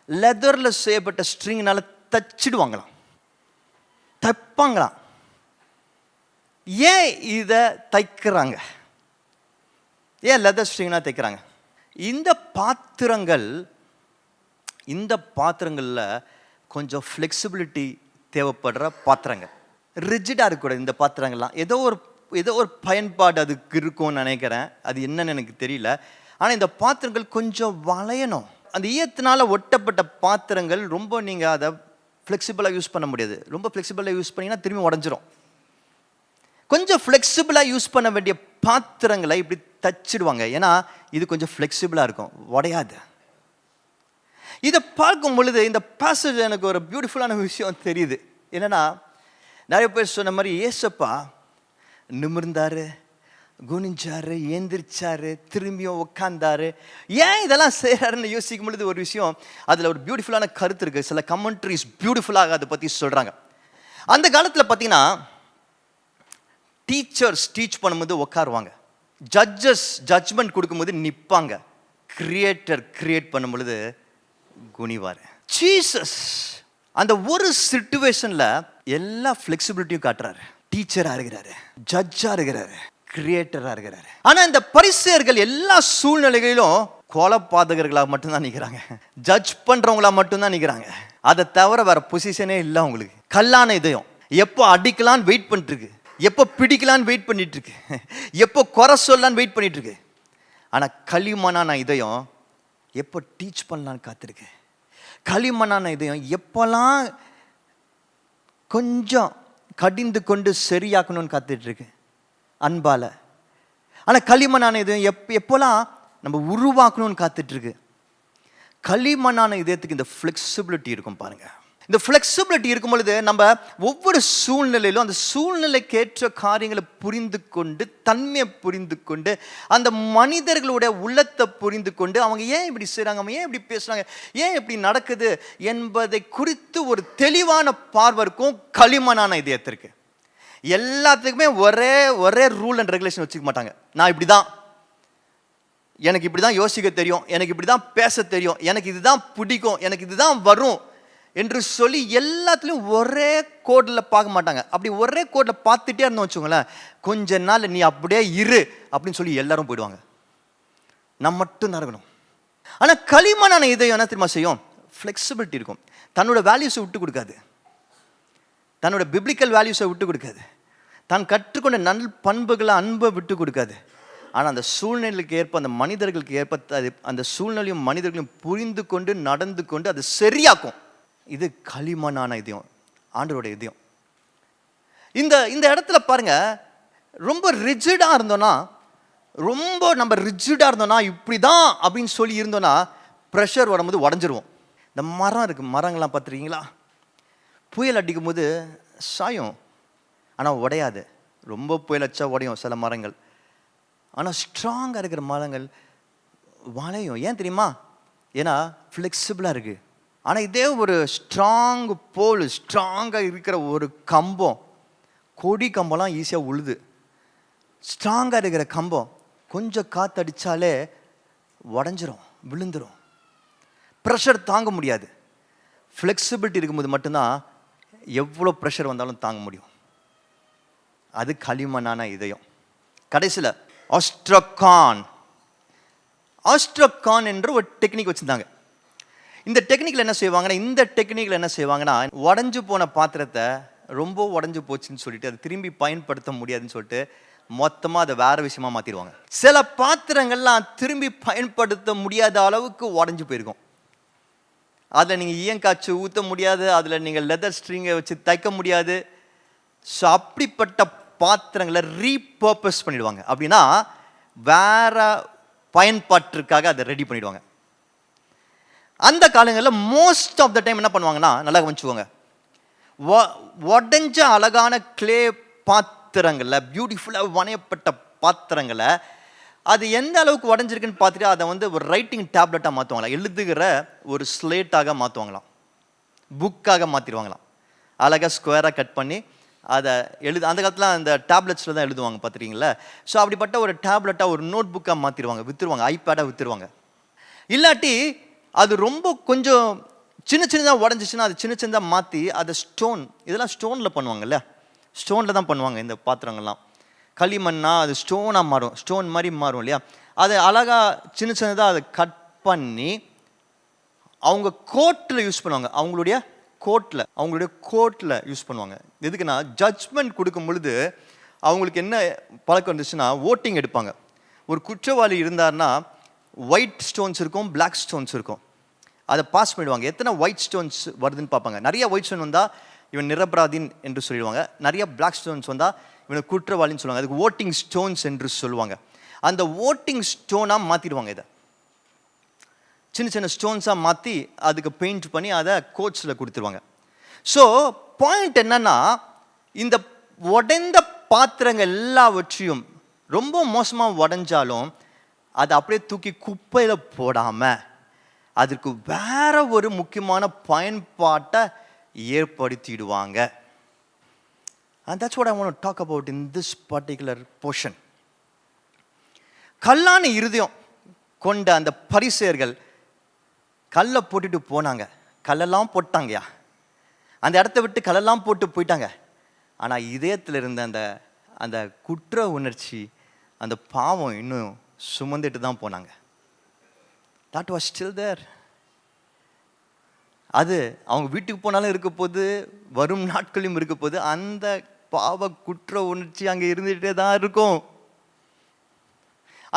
லெதரில் செய்யப்பட்ட ஸ்ட்ரிங்னால தச்சிடுவாங்களாம், தைப்பாங்களாம். ஏன் இதை தைக்கிறாங்க? ஏன் லெதர் ஸ்ட்ரிங்னா தைக்கிறாங்க? இந்த பாத்திரங்களில் கொஞ்சம் ஃப்ளெக்சிபிலிட்டி தேவைப்படுற பாத்திரங்கள், ரிஜிடாக இருக்கக்கூடாது. இந்த பாத்திரங்கள்லாம் ஏதோ ஒரு பயன்பாடு அதுக்கு இருக்கும்னு நினைக்கிறேன், அது என்னன்னு எனக்கு தெரியல. ஆனால் இந்த பாத்திரங்கள் கொஞ்சம் வளையணும். அந்த ஈயத்தினால் ஒட்டப்பட்ட பாத்திரங்கள் ரொம்ப நீங்கள் அதை ஃப்ளெக்சிபிளாக யூஸ் பண்ண முடியாது. ரொம்ப ஃப்ளெக்சிபிளாக யூஸ் பண்ணிங்கன்னா திரும்பி உடஞ்சிரும். கொஞ்சம் ஃப்ளெக்சிபிளாக யூஸ் பண்ண வேண்டிய பாத்திரங்களை இப்படி தச்சிடுவாங்க. ஏன்னா இது கொஞ்சம் ஃப்ளெக்சிபிளாக இருக்கும், உடையாது. இதை பார்க்கும் பொழுது இந்த பேசேஜ் எனக்கு ஒரு பியூட்டிஃபுல்லான விஷயம் தெரியுது. என்னன்னா, நிறைய பேர் சொன்ன மாதிரி ஏசப்பா நிமிர்ந்தாரு, குனிஞ்சாரு, ஏந்திரிச்சாரு, திரும்பியும் உட்கார்ந்தாரு. ஏன் இதெல்லாம் செய்யறாருன்னு யோசிக்கும் பொழுது ஒரு விஷயம், அதில் ஒரு பியூட்டிஃபுல்லான கருத்து இருக்கு. சில கமெண்ட்ரிஸ் பியூட்டிஃபுல்லாக அதை பற்றி சொல்றாங்க. அந்த காலத்தில் பார்த்தீங்கன்னா, டீச்சர்ஸ் டீச் பண்ணும்போது உட்காருவாங்க, ஜட்ஜஸ் ஜட்ஜ்மெண்ட் கொடுக்கும்போது நிற்பாங்க, கிரியேட்டர் கிரியேட் பண்ணும் பொழுது குனிவார். ஜீசஸ் அந்த ஒரு சிச்சுவேஷன்ல எல்லா ஃப்ளெக்சிபிலிட்டியும் காட்டுறாரு. டீச்சராக இருக்கிறாரு, ஜட்ஜாக இருக்கிறாரு, கிரியேட்டராக இருக்கிறாரு. ஆனால் இந்த பரிசேயர்கள் எல்லா சூழ்நிலைகளிலும் கொலைபாதகர்களாக மட்டும்தான் நிற்கிறாங்க, ஜட்ஜ் பண்ணுறவங்களா மட்டும்தான் நிற்கிறாங்க. அதை தவிர வேற பொசிஷனே இல்லை அவங்களுக்கு. கல்லான இதயம் எப்போ அடிக்கலான்னு வெயிட் பண்ணிட்டு இருக்கு, எப்போ பிடிக்கலான்னு வெயிட் பண்ணிட்டு இருக்கு, எப்போ குறை சொல்லலான்னு வெயிட் பண்ணிட்டு இருக்கு. ஆனால் களிமண்ணான இதயம் எப்போ டீச் பண்ணலான்னு காத்திருக்கு. களிமண்ணான இதயம் எப்போல்லாம் கொஞ்சம் கடிந்து கொண்டு சரியாக்கணும்னு காத்துட்டு இருக்கு அன்பால. ஆனா களிமண்ணான இதயம் எப்போலாம் நம்ம உருவாக்கணும்னு காத்துட்டு இருக்கு. களிமண்ணான இதயத்துக்கு இந்த ஃப்ளெக்சிபிலிட்டி இருக்கும் பாருங்க. இந்த ஃப்ளெக்சிபிலிட்டி இருக்கும் பொழுது நம்ம ஒவ்வொரு சூழ்நிலையிலும் அந்த சூழ்நிலைக்கேற்ற காரியங்களை புரிந்து கொண்டு, தன்மையை புரிந்து கொண்டு, அந்த மனிதர்களுடைய உள்ளத்தை புரிந்து கொண்டு, அவங்க ஏன் இப்படி செய்கிறாங்க, அவங்க ஏன் இப்படி பேசுகிறாங்க, ஏன் இப்படி நடக்குது என்பதை குறித்து ஒரு தெளிவான பார்வை இருக்கும் களிமண்ணான இதயத்திற்கு. எல்லாத்துக்குமே ஒரே ரூல் அண்ட் ரெகுலேஷன் வச்சுக்க மாட்டாங்க. நான் இப்படி தான், எனக்கு இப்படி தான் யோசிக்க தெரியும், எனக்கு இப்படி தான் பேச தெரியும், எனக்கு இதுதான் பிடிக்கும், எனக்கு இதுதான் வரும் என்று சொல்லி எல்லாத்துலேயும் ஒரே கோடில் பார்க்க மாட்டாங்க. அப்படி ஒரே கோடில் பார்த்துட்டே இருந்தோம் வச்சுக்கோங்களேன், கொஞ்ச நாள் நீ அப்படியே இரு அப்படின்னு சொல்லி எல்லாரும் போயிடுவாங்க. நான் மட்டும் நடக்கணும். ஆனால் களிமண்ணான இதயம் என்ன தெரியுமா செய்யும்? ஃப்ளெக்சிபிலிட்டி இருக்கும். தன்னோட வேல்யூஸை விட்டு கொடுக்காது, தன்னோட பிப்ளிக்கல் வேல்யூஸை விட்டு கொடுக்காது, தான் கற்றுக்கொண்ட நல் பண்புகளை, அன்பை விட்டு கொடுக்காது. ஆனால் அந்த சூழ்நிலைக்கு ஏற்ப, அந்த மனிதர்களுக்கு ஏற்ப அந்த சூழ்நிலையும் மனிதர்களையும் புரிந்து கொண்டு நடந்து கொண்டு அது சரியாக்கும். இது களிமண்ணான இதயம், ஆண்டவருடைய இதயம். இந்த இடத்துல பாருங்க, ரொம்ப ரிஜிடாக இருந்தோன்னா, நம்ம ரிஜிடாக இருந்தோன்னா, இப்படி தான் அப்படின்னு சொல்லி இருந்தோன்னா ப்ரெஷர் வரும்போது உடஞ்சிருவோம். இந்த மரம் இருக்குது, மரங்கள்லாம் பார்த்துருக்கீங்களா? புயல் அடிக்கும் போது சாயும், ஆனால் உடையாது. ரொம்ப புயல் அடிச்சா உடையும் சில மரங்கள். ஆனால் ஸ்ட்ராங்காக இருக்கிற மரங்கள் வளையும். ஏன் தெரியுமா? ஏன்னா ஃப்ளெக்சிபிளாக இருக்குது. ஆனால் இதே ஒரு ஸ்ட்ராங் போல், ஸ்ட்ராங்காக இருக்கிற ஒரு கம்பம், கொடி கம்பம்லாம் ஈஸியாக உழுது. ஸ்ட்ராங்காக இருக்கிற கம்பம் கொஞ்சம் காற்று அடித்தாலே உடஞ்சிரும், விழுந்துடும், ப்ரெஷர் தாங்க முடியாது. ஃப்ளெக்சிபிலிட்டி இருக்கும்போது மட்டும்தான் எவ்வளோ ப்ரெஷர் வந்தாலும் தாங்க முடியும். அது களிமண்ணான இதயம். கடைசியில் ஆஸ்ட்ரோகான் என்ற ஒரு டெக்னிக் வச்சுருந்தாங்க. இந்த டெக்னிக்கில் என்ன செய்வாங்கன்னா, உடஞ்சு போன பாத்திரத்தை, ரொம்ப உடஞ்சு போச்சுன்னு சொல்லிட்டு அதை திரும்பி பயன்படுத்த முடியாதுன்னு சொல்லிட்டு மொத்தமாக அதை வேறு விஷயமா மாற்றிடுவாங்க. சில பாத்திரங்கள்லாம் திரும்பி பயன்படுத்த முடியாத அளவுக்கு உடஞ்சி போயிருக்கும். அதில் நீங்கள் ஈயங்காய்ச்சி ஊற்ற முடியாது, அதில் நீங்கள் லெதர் ஸ்ட்ரிங்கை வச்சு தைக்க முடியாது. ஸோ அப்படிப்பட்ட பாத்திரங்களை ரீபர்பஸ் பண்ணிடுவாங்க. அப்படின்னா வேற பயன்பாட்டிற்காக அதை ரெடி பண்ணிடுவாங்க. அந்த காலங்களில் மோஸ்ட் ஆஃப் த டைம் என்ன பண்ணுவாங்கன்னா, நல்லா கவனிச்சுக்கோங்க, உடஞ்ச அழகான கிளே பாத்திரங்களை, பியூட்டிஃபுல்லாக வணையப்பட்ட பாத்திரங்களை, அது எந்த அளவுக்கு உடஞ்சிருக்குன்னு பார்த்துட்டு அதை ஒரு ரைட்டிங் டேப்லெட்டாக மாற்றுவாங்களாம், எழுதுகிற ஒரு ஸ்லேட்டாக மாற்றுவாங்களாம், புக்காக மாற்றிடுவாங்களாம். அழகாக ஸ்கொயராக கட் பண்ணி அதை அந்த காலத்தில் அந்த டேப்லெட்ஸில் தான் எழுதுவாங்க, பார்த்துருக்கீங்களா? ஸோ அப்படிப்பட்ட ஒரு டேப்லெட்டாக, ஒரு நோட் புக்காக மாற்றிடுவாங்க, விற்றுருவாங்க, ஐபேடாக விற்றுருவாங்க. இல்லாட்டி அது ரொம்ப கொஞ்சம் சின்னதாக உடஞ்சிச்சுன்னா அது சின்னதாக மாற்றி அதை இதெல்லாம் ஸ்டோனில் பண்ணுவாங்கல்ல, ஸ்டோனில் தான் பண்ணுவாங்க இந்த பாத்திரங்கள்லாம். களிமண்ணா அது ஸ்டோனாக மாறும், ஸ்டோன் மாதிரி மாறும் இல்லையா? அதை அழகாக சின்னதாக அதை கட் பண்ணி அவங்க கோட்டில் யூஸ் பண்ணுவாங்க, அவங்களுடைய கோட்டில் யூஸ் பண்ணுவாங்க. எதுக்குன்னா, ஜட்ஜ்மெண்ட் கொடுக்கும் பொழுது அவங்களுக்கு என்ன பழக்கம் இருந்துச்சுன்னா, ஓட்டிங் எடுப்பாங்க. ஒரு குற்றவாளி இருந்தார்னா ஒயிட் ஸ்டோன்ஸ் இருக்கும், பிளாக் ஸ்டோன்ஸ் இருக்கும். அதை பாஸ் பண்ணிடுவாங்க. எத்தனை ஒயிட் ஸ்டோன்ஸ் வருதுன்னு பார்ப்பாங்க. நிறைய ஒயிட் ஸ்டோன் வந்தால் இவன் நிரபராதின் என்று சொல்லிடுவாங்க. நிறைய பிளாக் ஸ்டோன்ஸ் வந்தால் இவனை குற்றவாளின்னு சொல்லுவாங்க. அதுக்கு ஓட்டிங் ஸ்டோன்ஸ் என்று சொல்லுவாங்க. அந்த ஓட்டிங் ஸ்டோனாக மாற்றிடுவாங்க. இதை சின்ன ஸ்டோன்ஸாக மாற்றி அதுக்கு பெயிண்ட் பண்ணி அதை கோட்ஸில் கொடுத்துருவாங்க. ஸோ பாயிண்ட் என்னன்னா, இந்த உடைந்த பாத்திரங்கள் எல்லாவற்றையும் ரொம்ப மோசமாக உடைஞ்சாலும் அதை அப்படியே தூக்கி குப்பையில் போடாமல் அதற்கு வேற ஒரு முக்கியமான பயன்பாட்டை ஏற்படுத்திடுவாங்க. And that's what I want to talk about in this particular portion. கல்லான இருதயம் கொண்ட அந்த பரிசேயர்கள் கல்லை போட்டுட்டு போனாங்க, கல்லெல்லாம் போட்டாங்கயா, அந்த இடத்த விட்டு கல்லெல்லாம் போட்டு போயிட்டாங்க. ஆனால் இதயத்தில் இருந்த அந்த குற்ற உணர்ச்சி, அந்த பாவம் இன்னும் சுமந்துட்டு தான் போனாங்க. That was still there. அது அவங்க வீட்டுக்கு போனாலும் இருக்க போது, வரும் நாட்களையும் இருக்க போது, அந்த பாவ குற்ற உணர்ச்சி அங்கே இருந்துகிட்டே தான் இருக்கும்.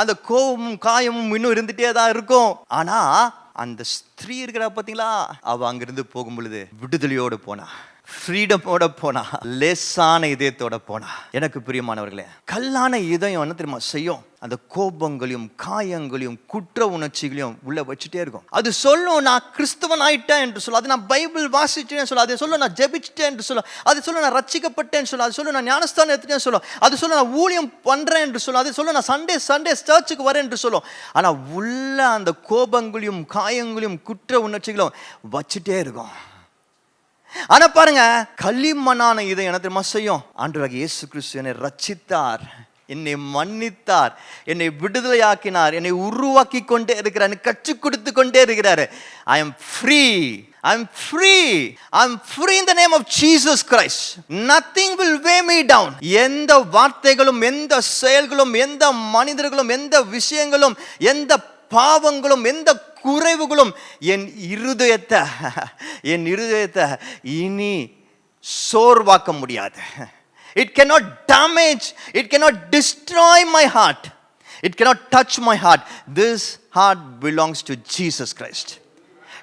அந்த கோபமும் காயமும் இன்னும் இருந்துகிட்டே தான் இருக்கும். ஆனால் அந்த ஸ்திரீ இருக்கிறா பார்த்தீங்களா, அவள் அங்கிருந்து போகும் பொழுது விடுதலையோடு போனா, ஃப்ரீடமோட போனா, லேசான இதயத்தோட போனா. எனக்கு பிரியமானவர்களே, கல்லான இதயம் என்ன தெரியுமா செய்யும்? அந்த கோபங்களையும் காயங்களையும் குற்ற உணர்ச்சிகளையும் உள்ள வச்சுட்டே இருக்கும். அது சொல்லும் நான் கிறிஸ்தவன் ஆயிட்டேன் என்று சொல்ல, அது நான் பைபிள் வாசிச்சேன்னு சொல்ல, அது சொல்ல நான் ஜெபிச்சிட்டேன் என்று சொல்ல, அது சொல்ல நான் ரட்சிக்கப்பட்டேன்னு சொல்ல, அது சொல்ல நான் ஞானஸ்தானம் எடுத்துட்டேன்னு சொல்ல, அது சொல்ல நான் ஊழியம் பண்றேன் என்று சொல்ல, அது சொல்ல நான் சண்டே சர்ச்சுக்கு வரேன் என்று சொல்லும். ஆனா உள்ள அந்த கோபங்களையும் காயங்களையும் குற்ற உணர்ச்சிகளும் வச்சுட்டே இருக்கும். ஆனா பாருங்க, களிமண்ணான இதை என்ன தெரியுமா செய்யும்? ஆண்டவராகிய இயேசு கிறிஸ்து என்னை ரட்சித்தார், என்னை மன்னித்தார், என்னை விடுதலையாக்கினார், என்னை உருவாக்கி கொண்டே இருக்கிறார், எனக்கு கற்றுக் கொடுத்து கொண்டே இருக்கிறார். I am free. I'm free. I'm free in the name of Jesus Christ. Nothing will weigh me down. எந்த வார்த்தைகளும், எந்த செயல்களும், எந்த மனிதர்களும், எந்த விஷயங்களும், எந்த பாவங்களும், எந்த குறைவுகளும் என் இருதயத்தை இனி சோர்வாக்க முடியாது. It cannot damage, it cannot destroy my heart, it cannot touch my heart. This heart belongs to Jesus Christ.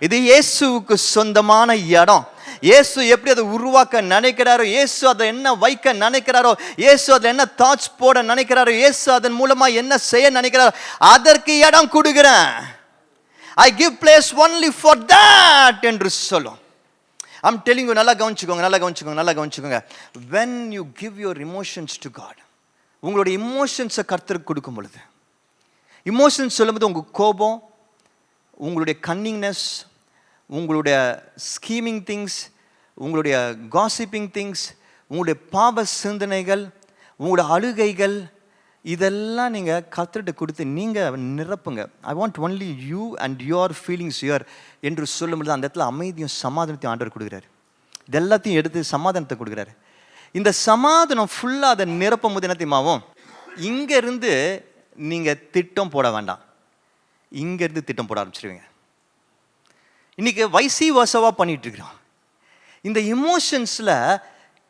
இது இயேசுவுக்கு சொந்தமான இடம். இயேசு எப்படி அதை உருவாக்க நினைக்கிறாரோ, இயேசு அதை என்ன வைக்க நினைக்கிறாரோ, இயேசு அதில் என்ன தாட்ஸ் போட நினைக்கிறாரோ, இயேசு அதன் மூலமா என்ன செய்ய நினைக்கிறாரோ அதற்கு இடம் கொடுக்கிறேன். I give place only for that என்று சொல்லும். I'm telling you, நல்லா கவனிச்சுக்கோங்க. When you give your emotions to God, உங்களுடைய இமோஷன்ஸை கர்த்தருக்கு கொடுக்கும் பொழுது, இமோஷன்ஸ் சொல்லும்போது உங்கள் கோபம், உங்களுடைய கன்னிங்னஸ், உங்களுடைய ஸ்கீமிங் திங்ஸ், உங்களுடைய காசிப்பிங் திங்ஸ், உங்களுடைய பாப சிந்தனைகள், உங்களுடைய அழுகைகள், இதெல்லாம் நீங்கள் கர்த்தர்கிட்ட கொடுத்து நீங்கள் நிரப்புங்க. I want only you and your feelings your என்று சொல்லும்போது அந்த இடத்துல அமைதியும் சமாதானத்தையும் ஆண்டவர் கொடுக்குறாரு. இது எல்லாத்தையும் எடுத்து சமாதானத்தை கொடுக்குறாரு. இந்த சமாதானம் ஃபுல்லாக அதை நிரப்பும் போது என்ன தெரியுமாவும்? இங்கேருந்து நீங்கள் திட்டம் போட வேண்டாம், இங்கேருந்து திட்டம் போட ஆரம்பிச்சிருவீங்க. இன்றைக்கி வைசி வசவாக பண்ணிகிட்ருக்கிறோம். இந்த இமோஷன்ஸில்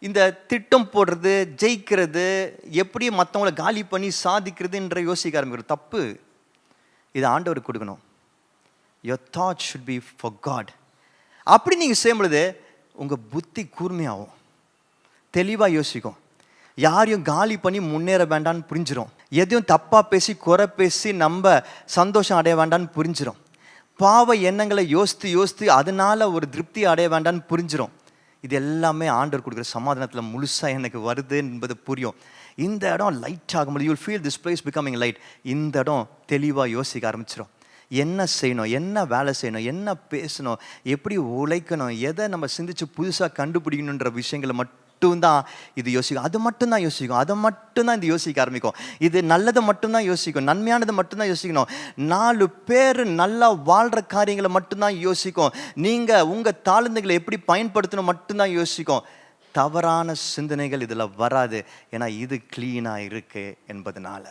இந்த திட்டம் போடுறது, ஜெயிக்கிறது, எப்படி மற்றவங்கள காலி பண்ணி சாதிக்கிறதுன்ற யோசிக்க ஆரம்பிக்கிறது தப்பு. இது ஆண்டவருக்கு கொடுக்கணும். Your thoughts should be for God. அப்படி நீங்கள் செய்யும் பொழுது உங்கள் புத்தி கூர்மையாகும், தெளிவாக யோசிக்கும், யாரையும் காலி பண்ணி முன்னேற வேண்டான்னு புரிஞ்சிடும், எதையும் தப்பாக பேசி குறை பேசி நம்ம சந்தோஷம் அடைய வேண்டான்னு புரிஞ்சிடும், பாவ எண்ணங்களை யோசித்து அதனால ஒரு திருப்தி அடைய வேண்டான்னு புரிஞ்சிடும். இது எல்லாமே ஆண்டவர் கொடுக்குற சமாதானத்தில் முழுசாக எனக்கு வருது என்பது புரியும். இந்த இடம் லைட் ஆகும்போது you will feel this place becoming light. இந்த இடம் தெளிவாக யோசிக்க ஆரம்பிச்சிடும். என்ன செய்யணும், என்ன வேலை செய்யணும், என்ன பேசணும், எப்படி உழைக்கணும், எதை நம்ம சிந்திச்சு புதுசாக கண்டுபிடிக்கணுன்ற விஷயங்களை மட்டும்தான் இது யோசிக்கும். அது மட்டும்தான் யோசிக்கும், அதை மட்டும்தான் இது யோசிக்க ஆரம்பிக்கும். இது நல்லதை மட்டும்தான் யோசிக்கும், நன்மையானதை மட்டும்தான் யோசிக்கணும், 4 பேர் நல்லா வாழ்கிற காரியங்களை மட்டும்தான் யோசிக்கும், நீங்கள் உங்கள் தாழ்ந்துகளை எப்படி பயன்படுத்தணும் மட்டும்தான் யோசிக்கும். தவறான சிந்தனைகள் இதில் வராது. ஏன்னா இது க்ளீனாக இருக்கு என்பதனால.